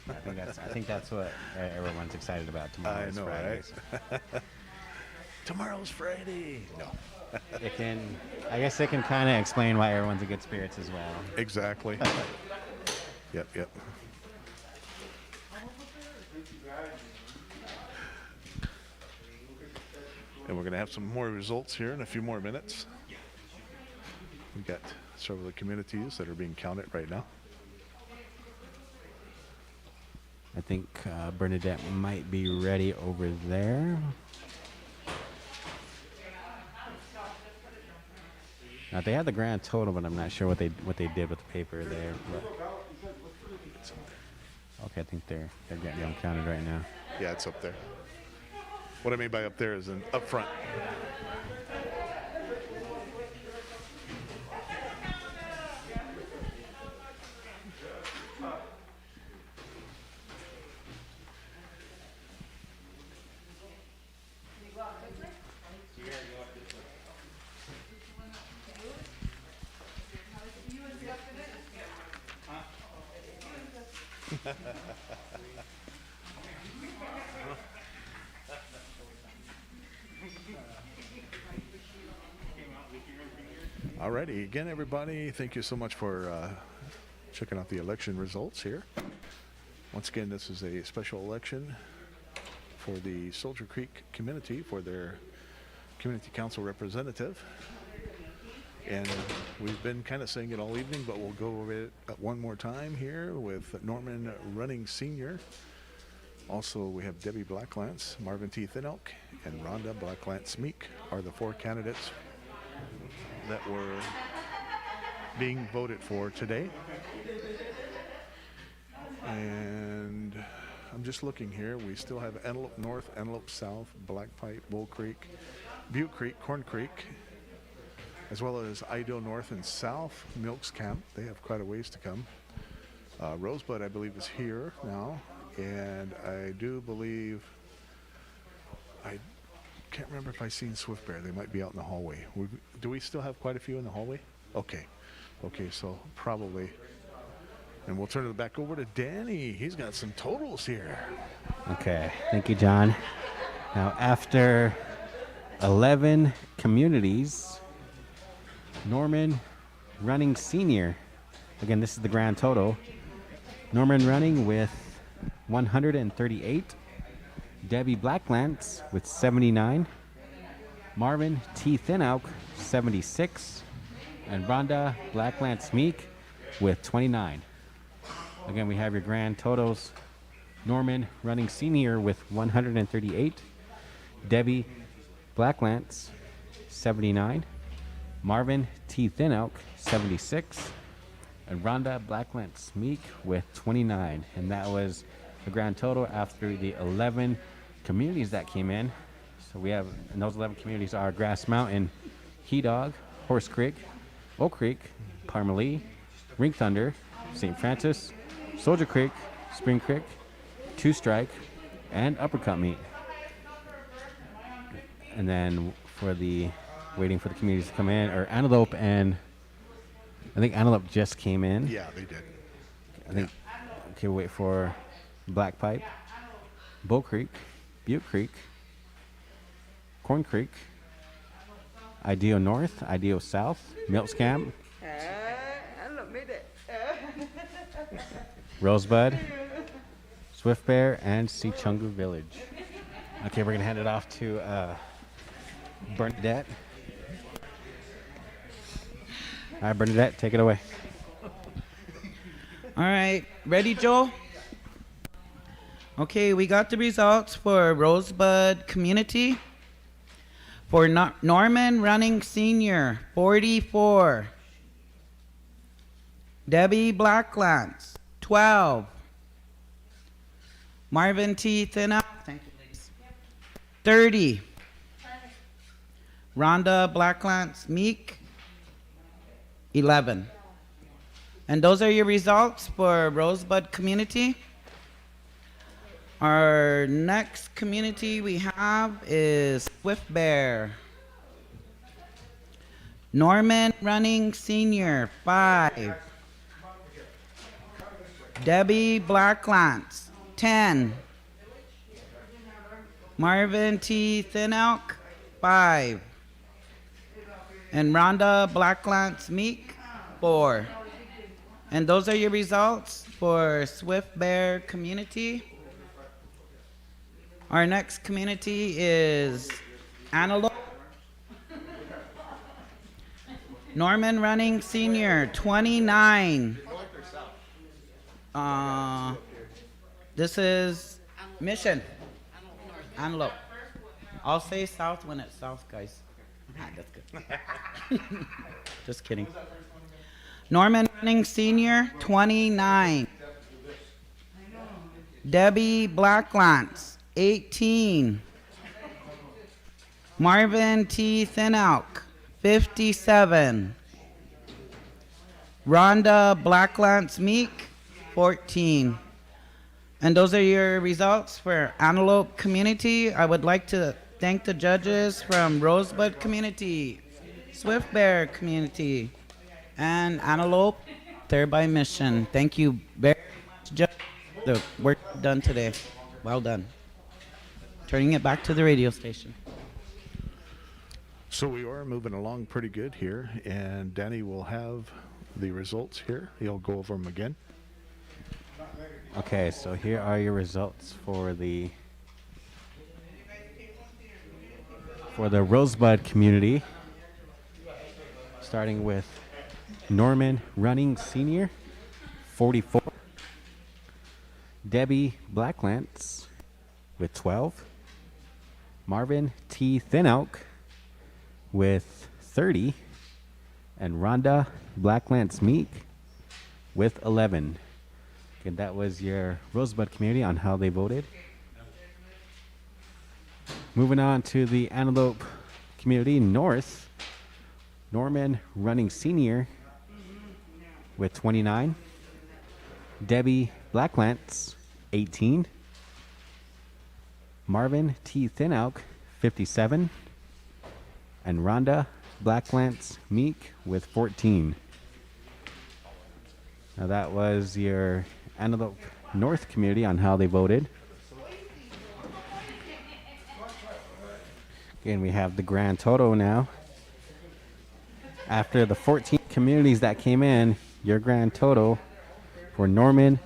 I think that's what everyone's excited about tomorrow. I is know, Friday. right? tomorrow's Friday. No. It can, I guess it can kind of explain why everyone's in good spirits as well. Exactly. Yep, yep. And we're going to have some more results here in a few more minutes. We got several of the communities that are being counted right now. I think Bernadette might be ready over there. Now they have the grand total, but I'm not sure what they did with the paper there. But okay, I think they're getting them counted right now. Yeah, it's up there. What I mean by up there is in up front. Alrighty, again, everybody, thank you so much for checking out the election results here. Once again, this is a special election for the Soldier Creek community for their community council representative. And we've been kind of saying it all evening, but we'll go over it one more time here with Norman Running Sr. Also, we have Debbie Blacklance, Marvin T. Thinelk, and Rhonda Blacklance Meek are the 4 candidates that were being voted for today. And I'm just looking here. We still have Antelope North, Antelope South, Black Pipe, Bull Creek, Butte Creek, Corn Creek, as well as Idaho North and South, Milks Camp. They have quite a ways to come. Rosebud, I believe, is here now. And I do believe, I can't remember if I've seen Swift Bear. They might be out in the hallway. Do we still have quite a few in the hallway? Okay. Okay, so probably. And we'll turn it back over to Danny. He's got some totals here. Okay, thank you, John. Now, after 11 communities, Norman Running Sr. Again, this is the grand total. Norman Running with 138. Debbie Blacklance with 79. Marvin T. Thinelk, 76. And Rhonda Blacklance Meek with 29. Again, we have your grand totals. Norman Running Sr. with 138. Debbie Blacklance, 79. Marvin T. Thinelk, 76. And Rhonda Blacklance Meek with 29. And that was the grand total after the 11 communities that came in. So we have, and those 11 communities are Grass Mountain, He Dog, Horse Creek, Oak Creek, Parmalee, Ring Thunder, St. Francis, Soldier Creek, Spring Creek, Two Strike, and Uppercut Meat. And then for the waiting for the communities to come in, or Antelope, and I think Antelope just came in. Yeah, they did. I think, okay, wait for Black Pipe, Bull Creek, Butte Creek, Corn Creek, Idaho North, Idaho South, Milks Camp, Rosebud, Swift Bear, and Sichungu Village. Okay, we're going to hand it off to Bernadette. All right, Bernadette, take it away. All right, ready, Joel? Okay, we got the results for Rosebud Community. For Norman Running Sr., 44. Debbie Blacklance, 12. Marvin T. Thinelk, thank you, ladies. 30. Rhonda Blacklance Meek, 11. And those are your results for Rosebud Community. Our next community we have is Swift Bear. Norman Running Sr., 5. Debbie Blacklance, 10. Marvin T. Thinelk, 5. And Rhonda Blacklance Meek, 4. And those are your results for Swift Bear Community. Our next community is Antelope. Norman Running Senior, 29. This is Mission. Antelope. I'll say south when it's south, guys. That's good. Just kidding. Norman Running Senior, 29. Debbie Blacklance, 18. Marvin T. Thinauk, 57. Rhonda Blacklance Meek, 14. And those are your results for Antelope Community. I would like to thank the judges from Rosebud Community, Swift Bear Community, and Antelope Thereby Mission. Thank you very much, Judge, for the work done today. Well done. Turning it back to the radio station. So we are moving along pretty good here, and Danny will have the results here. He'll go over them again. Okay, so here are your results for the Rosebud community. Starting with Norman Running Senior, 44. Debbie Blacklance with 12. Marvin T. Thinauk with 30. And Rhonda Blacklance Meek with 11. And that was your Rosebud community on how they voted. Moving on to the Antelope community north. Norman Running Senior with 29. Debbie Blacklance, 18. Marvin T. Thinauk, 57. And Rhonda Blacklance Meek with 14. Now that was your Antelope North community on how they voted. Again, we have the grand total now. After the 14 communities that came in, your grand total for Norman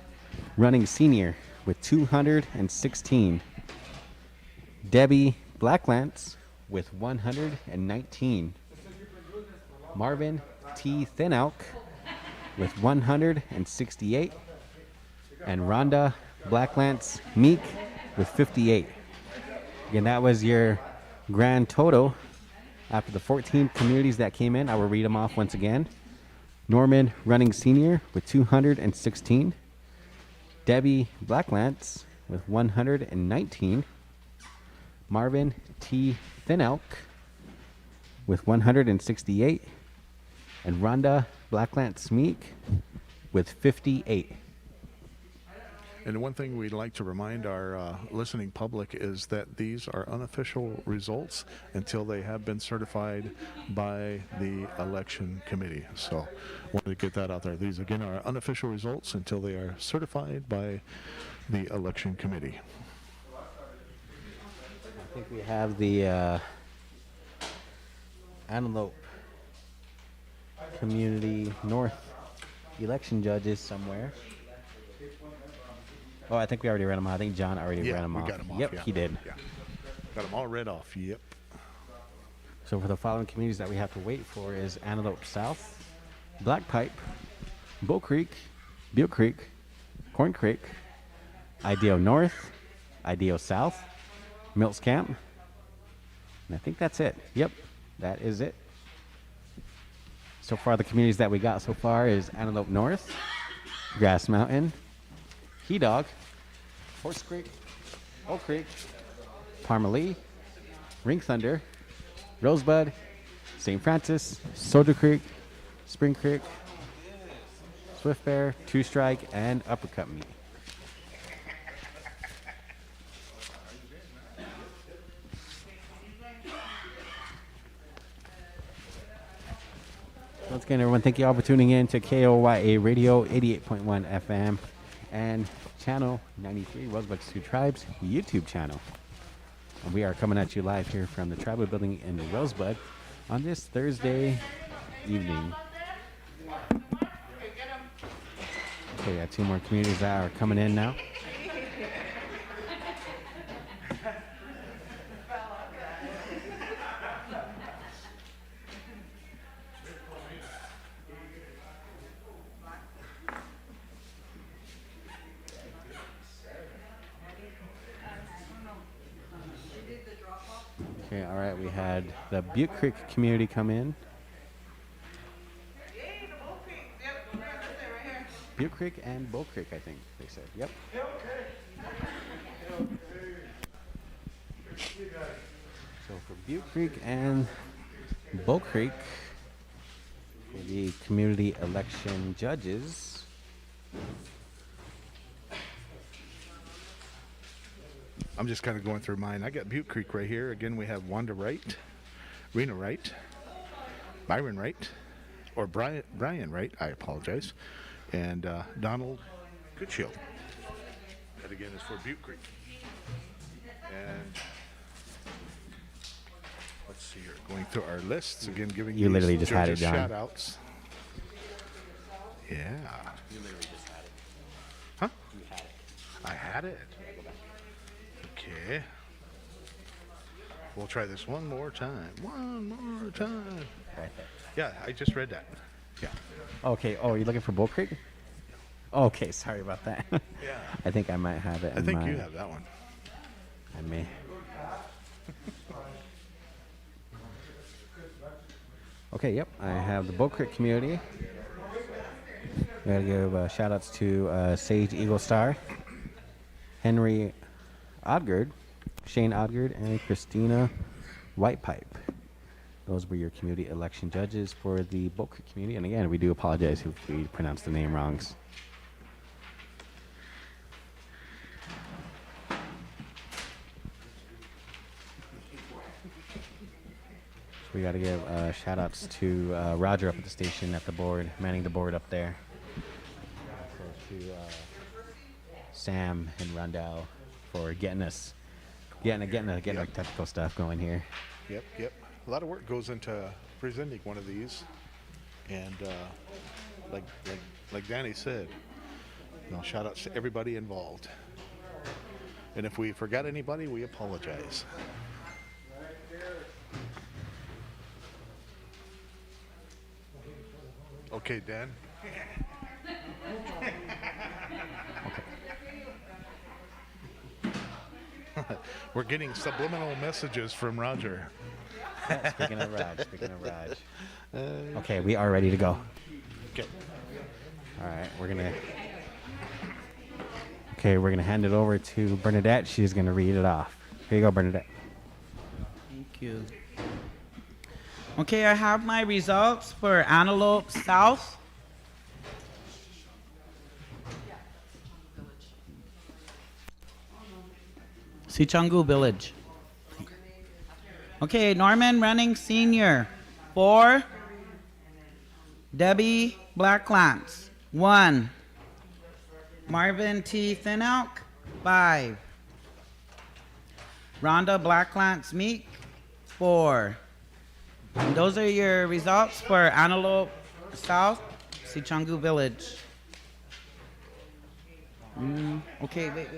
Running Senior with 216. Debbie Blacklance with 119. Marvin T. Thinauk with 168. And Rhonda Blacklance Meek with 58. Again, that was your grand total after the 14 communities that came in. I will read them off once again. Norman Running Senior with 216. Debbie Blacklance with 119. Marvin T. Thinauk with 168. And Rhonda Blacklance Meek with 58. And one thing we'd like to remind our listening public is that these are unofficial results until they have been certified by the election committee. So wanted to get that out there. These, again, are unofficial results until they are certified by the election committee. I think we have the Antelope Community North election judges somewhere. Oh, I think we already read them off. I think John already read them we off. got them off. Yep, yeah. he did. Yeah. Got them all read off. Yep. So for the following communities that we have to wait for is Antelope South, Black Pipe, Bull Creek, Beale Creek, Corn Creek, IDEO North, IDEO South, Mills Camp, and I think that's it. Yep, that is it. So far, the communities that we got so far is Antelope North, Grass Mountain, He Dog, Horse Creek, Oak Creek, Parmalee, Ring Thunder, Rosebud, St. Francis, Soldier Creek, Spring Creek, Swift Bear, Two Strike, and Uppercut Meat. Once again, everyone, thank you all for tuning in to KOYA Radio 88.1 FM and Channel 93, Rosebud Sioux Tribe's YouTube channel. We are coming at you live here from the Tribal Building in Rosebud on this Thursday evening. Okay, we got 2 more communities that are coming in now. Okay, all right, we had the Butte Creek community come in. Butte Creek and Bull Creek, I think they said. Yep. So for Butte Creek and Bull Creek, for the community election judges, I'm just kind of going through mine. I got Butte Creek right here. Again, we have Wanda Wright, Rena Wright, Byron Wright, or Brian Wright, I apologize, and Donald Goodshield. That again is for Butte Creek. And let's see here, going through our lists again, giving You these literally just had it, judges John. shout outs. Yeah. you literally just had it. Huh? You had it. I had it. Okay. We'll try this one more time. One more time. Right there. Yeah, I just read that. Yeah. Okay. Oh, you're looking for Bull Creek? Okay, sorry about that. Yeah. I think I might have it. I in think my, you have that one. I may. Okay, yep. I have the Bull Creek community. We gotta give shout outs to Sage Eagle Star, Henry Odgard, Shane Odgard, and Christina Whitepipe. Those were your community election judges for the Bull Creek community. And again, we do apologize if we pronounced the name wrongs. We got to give shout outs to Roger up at the station at the board, manning the board up there. Also to Sam and Rondell for getting the technical stuff going here. Yep, yep. A lot of work goes into presenting one of these. And like Danny said, shout outs to everybody involved. And if we forgot anybody, we apologize. Okay, Dan. We're getting subliminal messages from Roger. Speaking of Raj. Okay, we are ready to go. Okay. All right, we're gonna hand it over to Bernadette. She's gonna read it off. Here you go, Bernadette. Thank you. Okay, I have my results for Antelope South. Sichangu Village. Okay, Norman Running Senior, 4. Debbie Blacklance, 1. Marvin T. Thinelk, 5. Rhonda Blacklance Meek, 4. And those are your results for Antelope South, Sichangu Village. Okay, wait.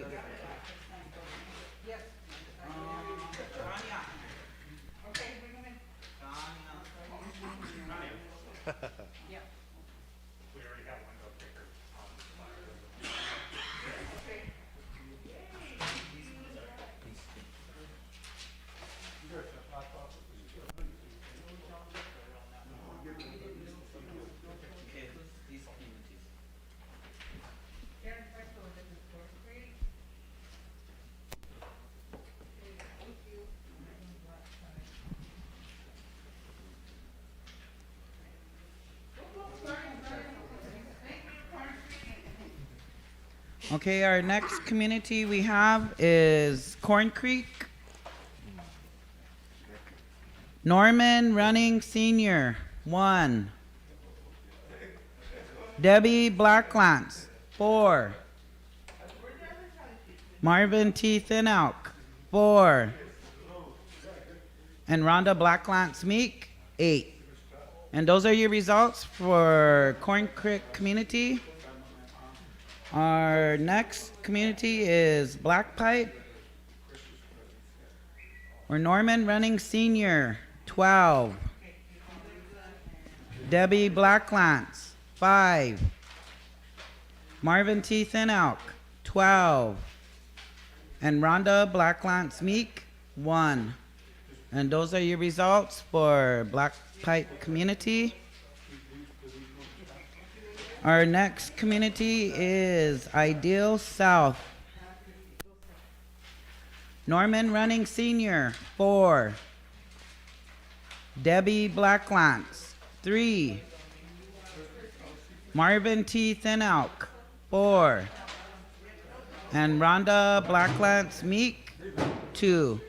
Okay, our next community we have is Corn Creek. Norman Running Senior, 1. Debbie Blacklance, 4. Marvin T. Thinelk, 4. And Rhonda Blacklance Meek, 8. And those are your results for Corn Creek community. Our next community is Black Pipe. We're Norman Running Senior, 12. Debbie Blacklance, 5. Marvin T. Thinalk, 12. And Rhonda Blacklance Meek, 1. And those are your results for Black Pipe community. Our next community is Ideal South. Norman Running Senior, 4. Debbie Blacklance, 3. Marvin T. Thinalk, 4. And Rhonda Blacklance Meek, 2.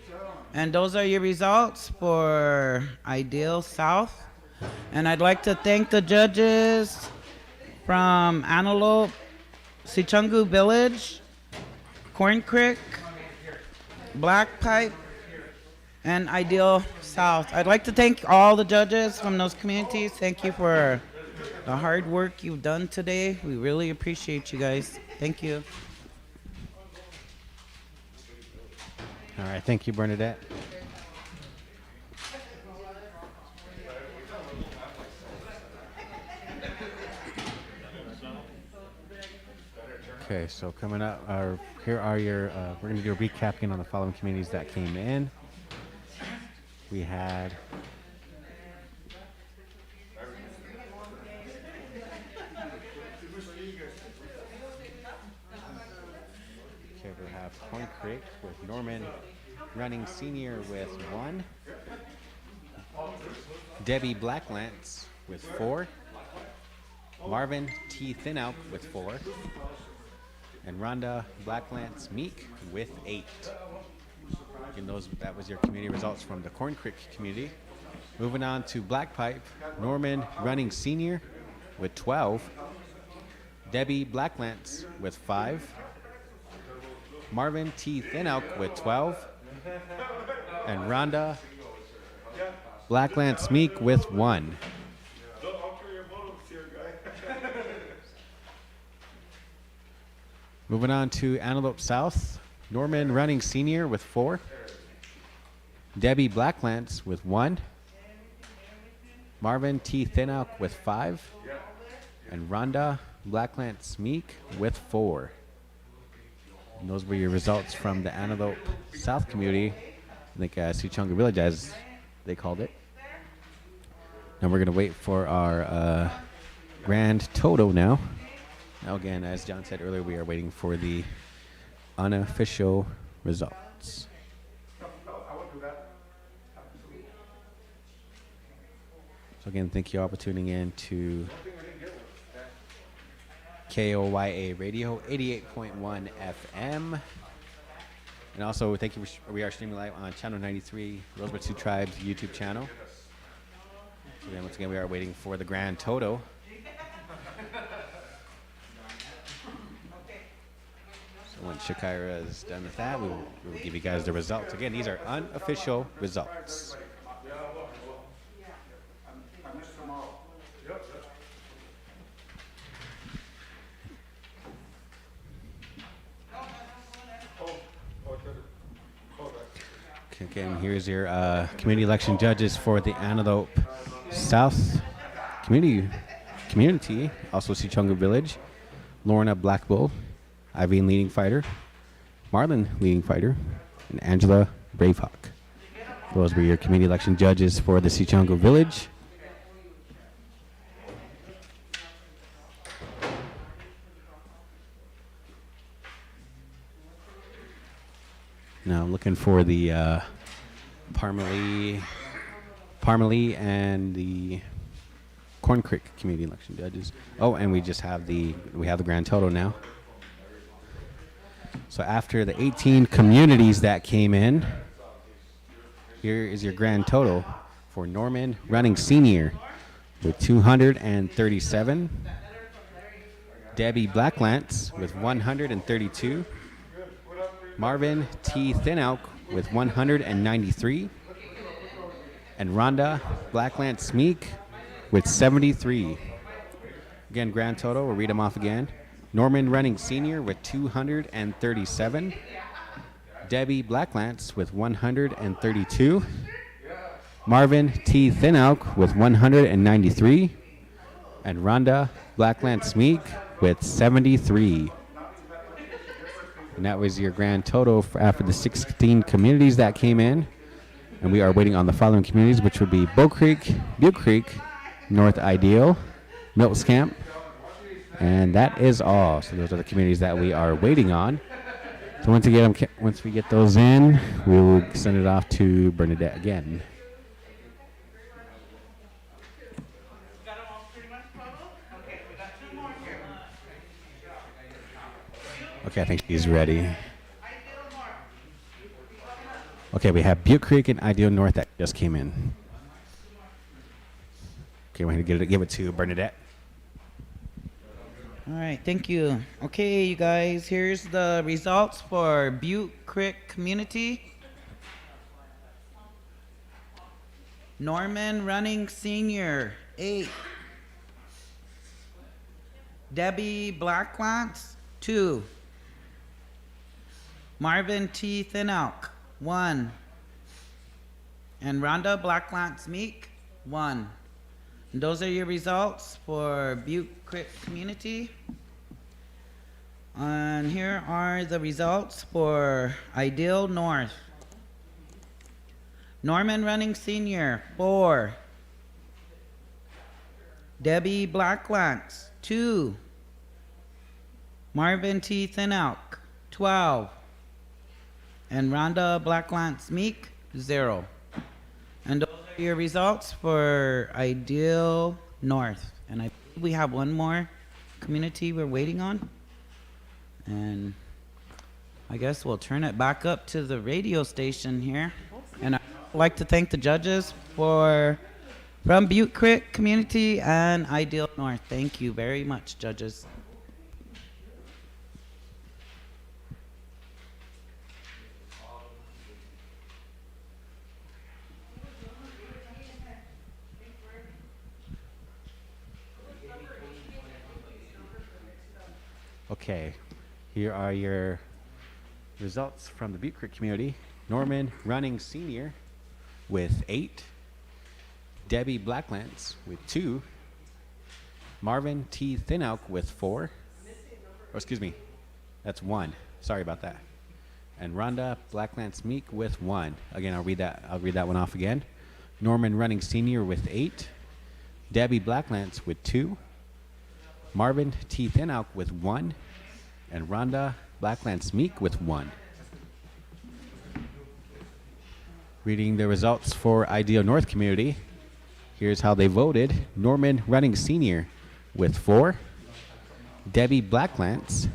And those are your results for Ideal South. And I'd like to thank the judges from Antelope, Sichungu Village, Corn Creek, Black Pipe, and Ideal South. I'd like to thank all the judges from those communities. Thank you for the hard work you've done today. We really appreciate you guys. Thank you. All right, thank you, Bernadette. Okay, so coming up, here are your, we're going to do a recapping on the following communities that came in. We had okay, we have Corn Creek with Norman Running Senior with 1. Debbie Blacklance with 4. Marvin T. Thinalk with 4. And Rhonda Blacklance Meek with 8. And that was your community results from the Corn Creek community. Moving on to Black Pipe, Norman Running Senior with 12. Debbie Blacklance with 5. Marvin T. Thinalk with 12. And Rhonda Blacklance Meek with 1. Moving on to Antelope South, Norman Running Senior with 4. Debbie Blacklance with 1. Marvin T. Thinalk with 5. And Rhonda Blacklance Meek with 4. And those were your results from the Antelope South community. I think Sichungu Village, as they called it. Now we're going to wait for our grand total now. Now again, as John said earlier, we are waiting for the unofficial results. So again, thank you all for tuning in to KOYA Radio 88.1 FM. And also, thank you. We are streaming live on Channel 93, Rosebud Sioux Tribe's YouTube channel. So then, once again, we are waiting for the grand total. So when Shakira is done with that, we will give you guys the results. Again, these are unofficial results. Again, here's your community election judges for the Antelope South community, also Sichungu Village. Lorna Black Bull, Irene Leading Fighter, Marlon Leading Fighter, and Angela Bravehawk. Those were your community election judges for the Sichungu Village. Now I'm looking for the Parmalee and the Corn Creek community election judges. Oh, and we have the grand total now. So after the 18 communities that came in, here is your grand total for Norman Running Senior with 237. Debbie Blacklance with 132. Marvin T. Thinalk with 193. And Rhonda Blackland Smeek with 73. Again, grand total, we'll read them off again. Norman Running Sr. with 237. Debbie Blacklance with 132. Marvin T. Thinauk with 193. And Rhonda Blackland Smeek with 73. And that was your grand total after the 16 communities that came in. And we are waiting on the following communities, which would be Bow Creek, Butte Creek, North Ideal, Milks Camp, and that is all. So those are the communities that we are waiting on. So once we get those in, we will send it off to Bernadette again. Got them all pretty much total? Okay, we got 2 more here. Okay, I think she's ready. Ideal North. Okay, we have Butte Creek and Ideal North that just came in. Okay, we're going to give it to Bernadette. All right, thank you. Okay, you guys, here's the results for Butte Creek Community. Norman Running Senior, 8. Debbie Blacklance, 2. Marvin T. Thinauk, 1. And Rhonda Blacklance Meek, 1. And those are your results for Butte Creek Community. And here are the results for Ideal North. Norman Running Senior, 4. Debbie Blacklance, 2. Marvin T. Thinauk, 12. And Rhonda Blacklance Meek, 0. And those are your results for Ideal North. And I believe we have one more community we're waiting on. And I guess we'll turn it back up to the radio station here. And I'd like to thank the judges from Butte Creek Community and Ideal North. Thank you very much, judges. Okay, here are your results from the Butte Creek community. Norman Running Senior with 8. Debbie Blacklance with 2. Marvin T. Thinauk with 4. Oh, excuse me, that's 1. Sorry about that. And Rhonda Blacklance Meek with 1. Again, I'll read that one off again. Norman Running Senior with 8. Debbie Blacklance with 2. Marvin T. Thinauk with 1. And Rhonda Blacklance Meek with 1. Reading the results for Ideal North Community. Here's how they voted. Norman Running Senior with 4. Debbie Blacklance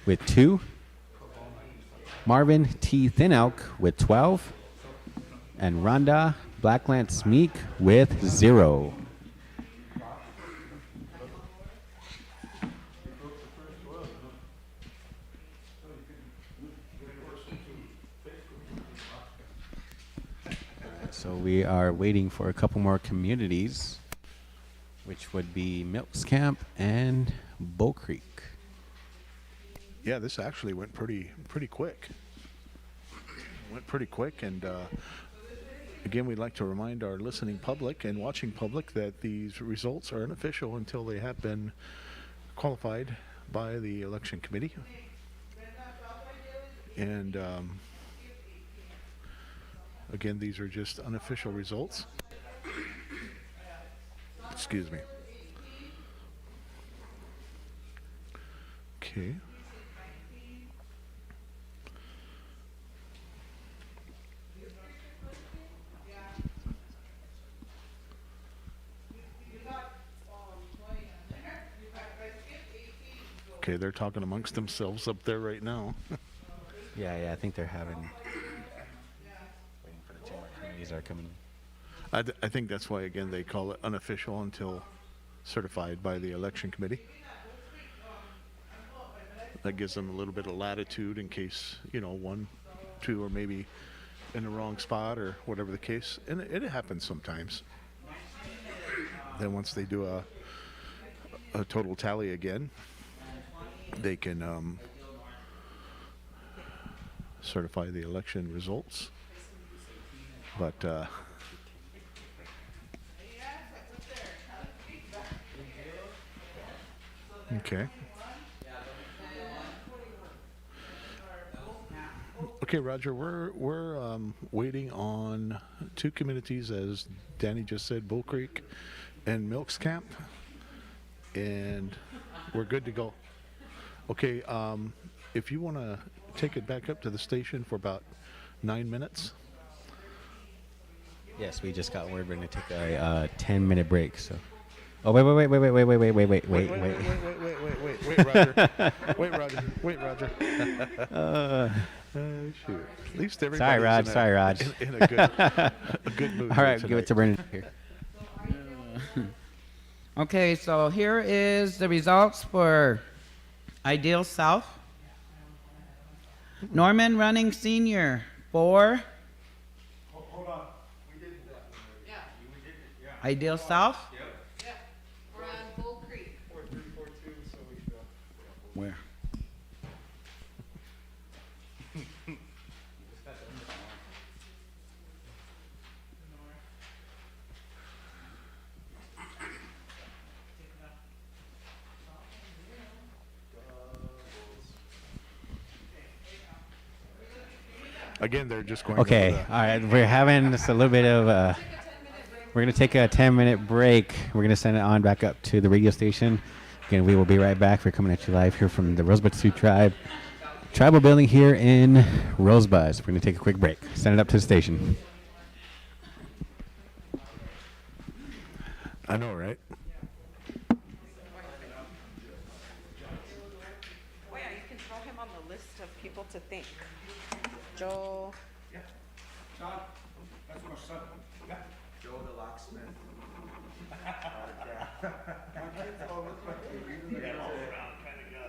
with 2. Marvin T. Thinauk with 12. And Rhonda Blacklance Meek with 0. So we are waiting for a couple more communities, which would be Milks Camp and Bow Creek. Yeah, this actually went pretty quick. Went pretty quick, and again, we'd like to remind our listening public and watching public that these results are unofficial until they have been qualified by the election committee. And again, these are just unofficial results. Excuse me. Okay. Okay, they're talking amongst themselves up there right now. Yeah, I think they're waiting for the 2 more communities are coming. I think that's why, again, they call it unofficial until certified by the election committee. That gives them a little bit of latitude in case, 1, 2, or maybe in the wrong spot or whatever the case, and it happens sometimes. Then once they do a total tally again, they can certify the election results. But okay. Okay, Roger, we're waiting on two communities, as Danny just said, Bull Creek and Milks Camp, and we're good to go. Okay, if you want to take it back up to the station for about 9 minutes. Yes, we just got word we're going to take a 10-minute break. So, oh wait, Wait, Roger. Shoot. At least everybody's Sorry, Raj. in a good mood. All right, give it to Brendan here. Okay, so here is the results for Ideal South. Norman Running Senior, 4. Hold on. We did that. Yeah, Ideal South? yeah. We're on Bull Creek. 4342, so we should. Where? Again, they're just going. Okay, over all right. We're having just a little bit of. We're gonna take a 10-minute break. We're gonna send it on back up to the radio station. Again, we will be right back. We're coming at you live here from the Rosebud Sioux Tribe tribal building here in Rosebud. We're gonna take a quick break. Send it up to the station. I know, right? Oh yeah, you can throw him on the list of people to thank. Joe. John, that's my son. Joe the locksmith. My kids all look like you. Yeah, all around kind of guy.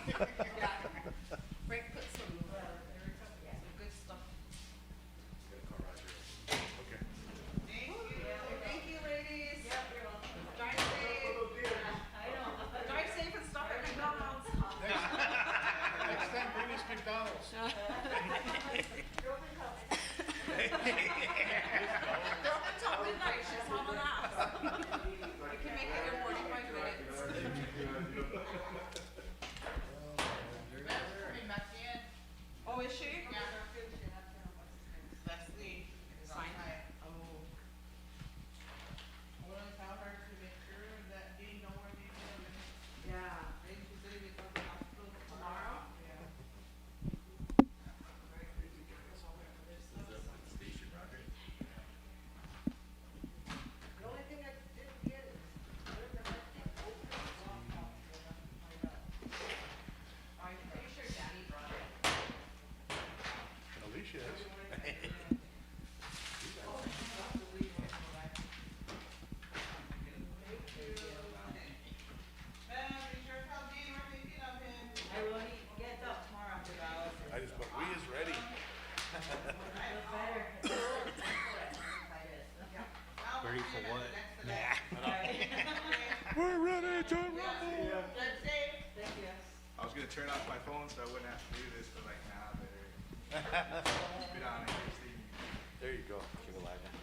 Frank put some good stuff. Thank you, ladies. Drive safe. Drive safe and stop at McDonald's. Next time, bring us McDonald's. They're open till midnight, she's home and out. We can make it in 45 minutes. Oh, is she? Yeah. That's the sign. Oh. I'm gonna tell her to make sure that they know where they live. Yeah. Maybe she's gonna be going to the hospital tomorrow. Yeah. The only thing I didn't get is, I'm pretty sure Daddy brought it. Alicia is. I just put, we is ready. Ready for what? We're ready to rumble. I was gonna turn off my phone so I wouldn't have to do this, but like, nah, better. Be on it, see me. There you go. Keep it live now.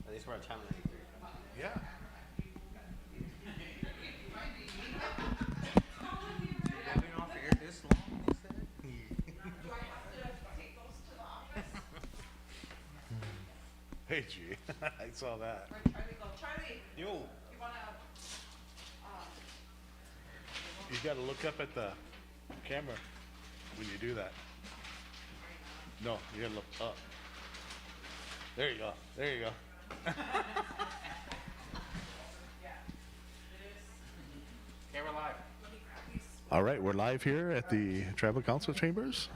At least we're on channel 93. Yeah. They've been off air this long, they said? Hey, G. I saw that. Charlie, Yo. you wanna, You gotta look up at the camera when you do that. No, you gotta look up. There you go. There you go. Okay, we're live. All right, we're live here at the Tribal Council Chambers.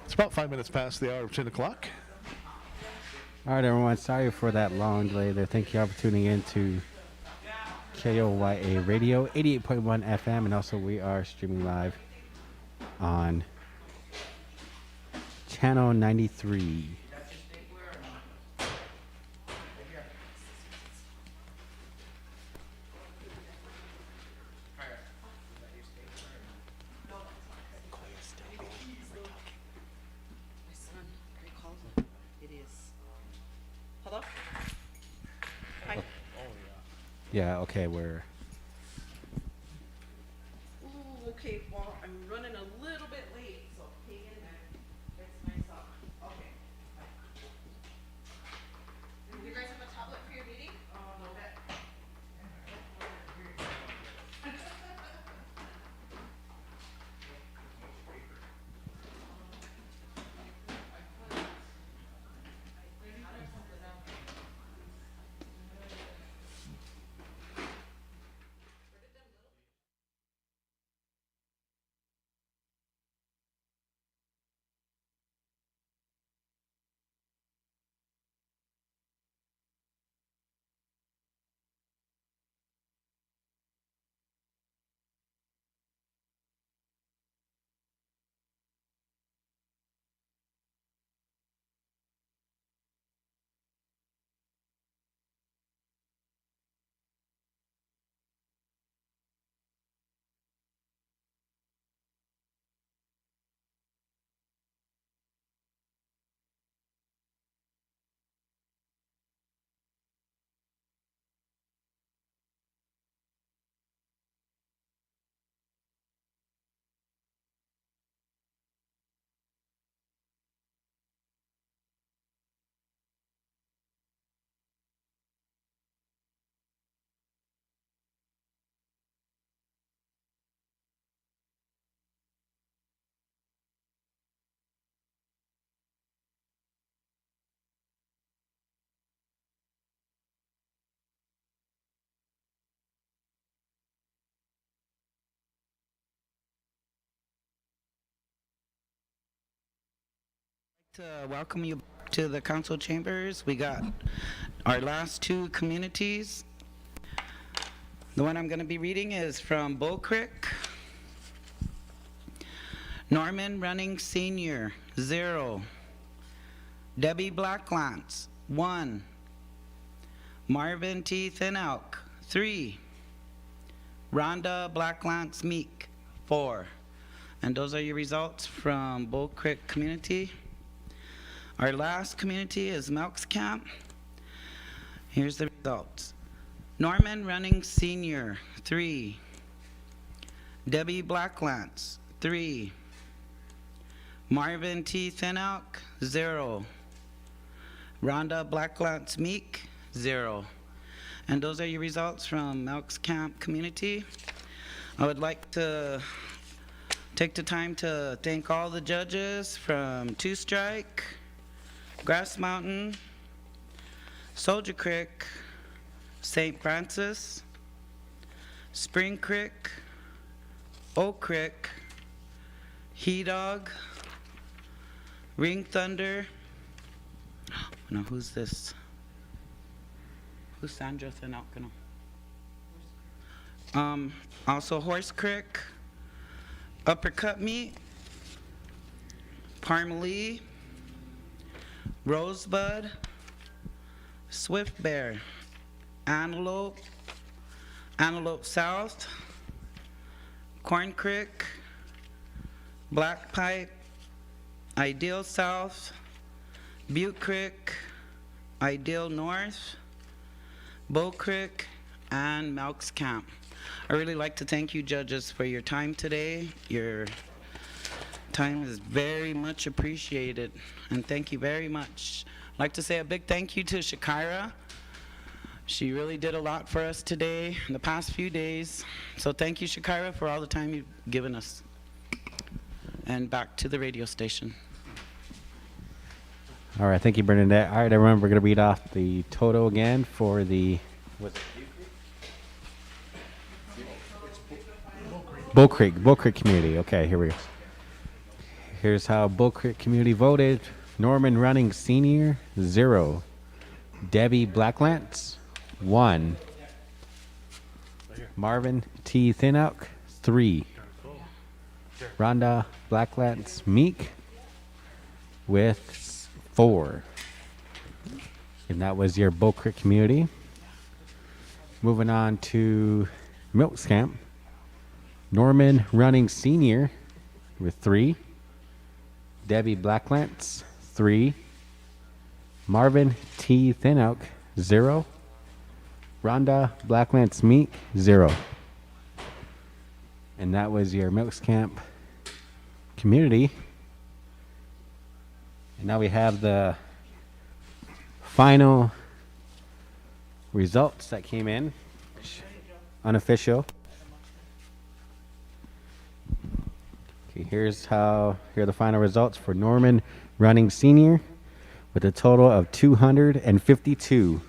It's about 5 minutes past the hour of 10 o'clock. All right, everyone. Sorry for that long delay there. Thank you all for tuning in to KOYA Radio 88.1 FM, and also we are streaming live on channel 93. my son, Greg calls him. It is. Hello? Hi. Yeah. Okay. We're Ooh, okay, well, I'm running a little bit late, so hang in there. It's nice up. Okay. Do you guys have a tablet for your meeting? No, that. To welcome you to the council chambers. We got our last two communities. The one I'm going to be reading is from Bull Creek. Norman Running Senior, 0. Debbie Blacklance, 1. Marvin T. Thinelk, 3. Rhonda Blacklance Meek, 4. And those are your results from Bull Creek Community. Our last community is Melks Camp. Here's the results. Norman Running Senior, 3. Debbie Blacklance, 3. Marvin T. Thinelk, 0. Rhonda Blacklance Meek, 0. And those are your results from Melks Camp Community. I would like to take the time to thank all the judges from Two Strike, Grass Mountain, Soldier Creek, St. Francis, Spring Creek, Oak Creek, He Dog, Ring Thunder. Now who's this? Who's Sandra Thinalkano? Also Horse Creek, Uppercut Meat, Parmalee, Rosebud, Swift Bear, Antelope, Antelope South, Corn Creek, Black Pipe, Ideal South, Butte Creek, Ideal North, Bull Creek, and Melks Camp. I really like to thank you judges for your time today. Your time is very much appreciated, and thank you very much. I'd like to say a big thank you to Shakira. She really did a lot for us today in the past few days. So thank you, Shakira, for all the time you've given us. And back to the radio station. All right, thank you, Bernadette. All right, everyone, we're going to read off the total again for the Bull Creek community. Okay, here we go. Here's how Bull Creek community voted. Norman Running Senior, 0. Debbie Blacklance, 1. Marvin T. Thinalk, 3. Rhonda Blacklance Meek with 4. And that was your Bull Creek community. Moving on to Melks Camp. Norman Running Senior with 3. Debbie Blacklance, 3. Marvin T. Thinalk, 0. Rhonda Blacklance Meek, 0. And that was your Melks Camp community. And now we have the final results that came in, unofficial. Okay, here are the final results for Norman Running Senior with a total of 252.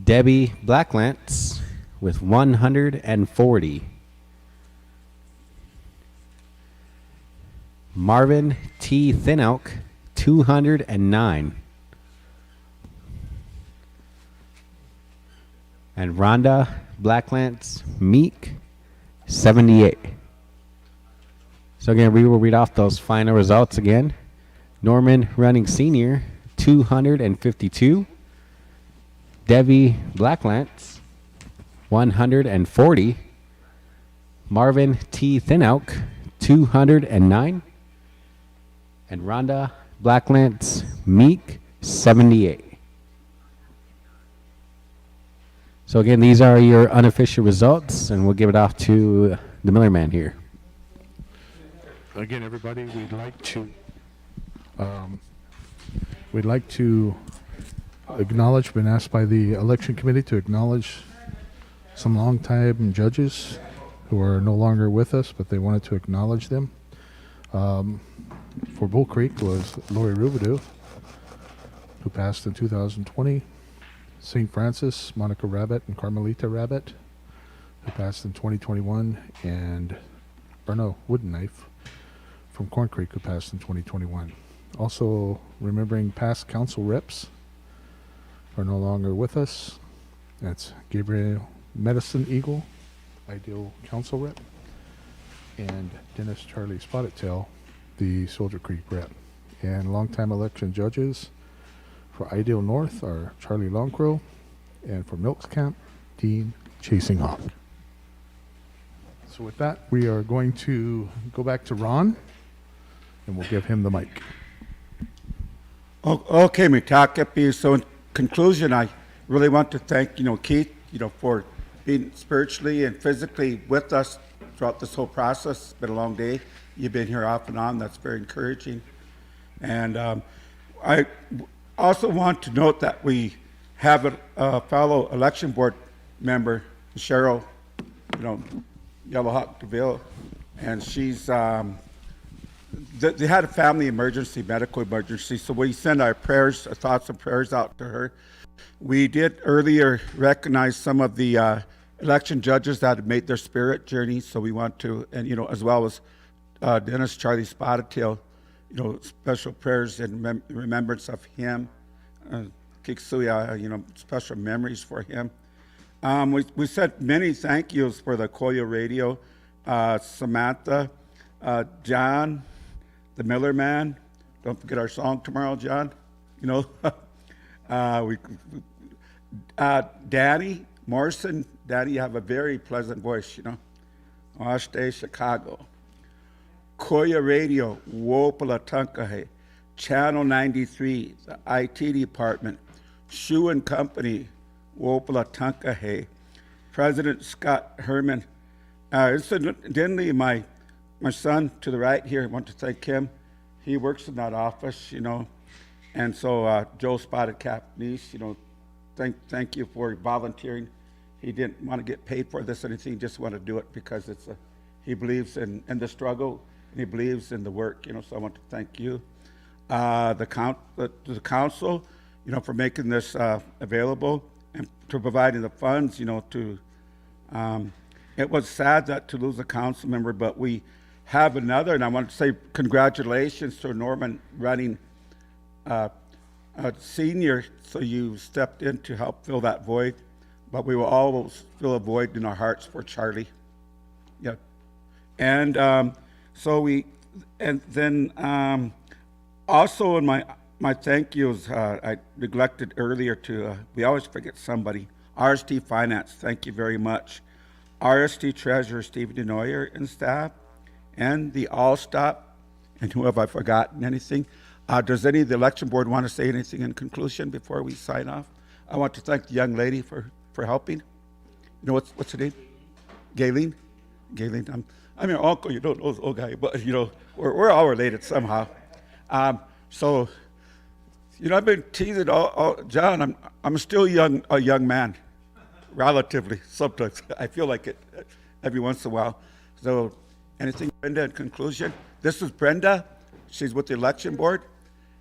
Debbie Blacklance with 140. Marvin T. Thinalk, 209. And Rhonda Blacklance Meek, 78. So again, we will read off those final results again. Norman Running Senior, 252. Debbie Blacklance, 140. Marvin T. Thinalk, 209. And Rhonda Blacklance Meek, 78. So again, these are your unofficial results, and we'll give it off to the Miller Man here. Again, everybody, we'd like to acknowledge, been asked by the election committee to acknowledge some longtime judges who are no longer with us, but they wanted to acknowledge them. For Bull Creek was Lori Rubidoux, who passed in 2020. St. Francis, Monica Rabbit and Carmelita Rabbit, who passed in 2021, and Wooden Knife from Corn Creek, who passed in 2021. Also remembering past council reps are no longer with us. That's Gabriel Medicine Eagle, Ideal Council Rep, and Dennis Charlie Spotted Tail, the Soldier Creek Rep. And longtime election judges for Ideal North are Charlie Longcrow, and for Milks Camp, Dean Chasing Hawk. So with that, we are going to go back to Ron, and we'll give him the mic. Okay, Mitakapi. So in conclusion, I really want to thank, Keith, for being spiritually and physically with us throughout this whole process. It's been a long day. You've been here off and on. That's very encouraging. And I also want to note that we have a fellow election board member, Cheryl, Yellowhawk DeVille, and she's they had a family emergency, medical emergency, so we send our prayers, our thoughts and prayers out to her. We did earlier recognize some of the election judges that had made their spirit journey, so we want to, and as well as Dennis Charlie Spotted Tail, special prayers in remembrance of him. Kiksuya, special memories for him. We said many thank yous for the Koya Radio, Samantha, John, the Miller Man. Don't forget our song tomorrow, John. Danny Morrison. Danny, you have a very pleasant voice, Oshte, Chicago. Koya Radio, Wopala Tunkahe. Channel 93, the IT department. Shoe and Company, Wopala Tunkahe. President Scott Herman. Incidentally, my son to the right here, I want to thank him. He works in that office, And so Joe Spotted Cap niece, thank you for volunteering. He didn't want to get paid for this or anything, he just wanted to do it because he believes in the struggle and he believes in the work, so I want to thank you. The council, for making this available and to providing the funds, it was sad to lose a council member, but we have another, and I want to say congratulations to Norman running a senior, so you stepped in to help fill that void, but we will always fill a void in our hearts for Charlie. Yeah. And also in my thank yous, I neglected earlier to, we always forget somebody, RST Finance, thank you very much. RST Treasurer Steve DeNoyer and staff, and the All-Stop, and who have I forgotten anything? Does any of the election board want to say anything in conclusion before we sign off? I want to thank the young lady for helping. What's her name? Gayleen? Gayleen, I'm your uncle, you don't know this old guy, but we're all related somehow. So, I've been teasing John, I'm still a young man, relatively, sometimes. I feel like it every once in a while. So, anything, Brenda, in conclusion? This is Brenda. She's with the election board.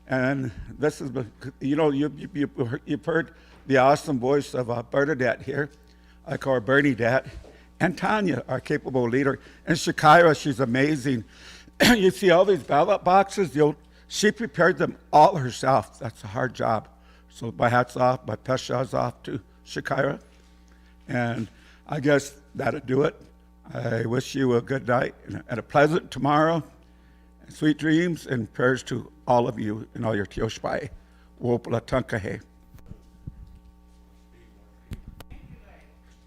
And this is, you've heard the awesome voice of Bernadette here. I call her Bernie Dad. And Tanya, our capable leader. And Shakira, she's amazing. You see all these ballot boxes, she prepared them all herself. That's a hard job. So my hat's off, my pesha's off to Shakira. And I guess that'll do it. I wish you a good night and a pleasant tomorrow. Sweet dreams and prayers to all of you and all your tioshpai. Wopala Tunkahe.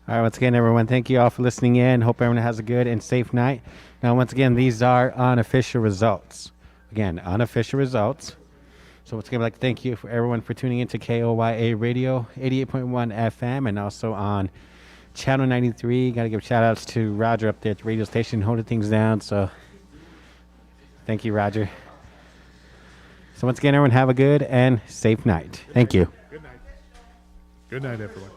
All right, once again, everyone, thank you all for listening in. Hope everyone has a good and safe night. Now, once again, these are unofficial results. Again, unofficial results. So once again, I'd like to thank you for everyone for tuning in to KOYA Radio, 88.1 FM, and also on Channel 93. Got to give shout outs to Roger up there at the radio station holding things down. So thank you, Roger. So once again, everyone, have a good and safe night. Thank you. Good night. Good night, everyone.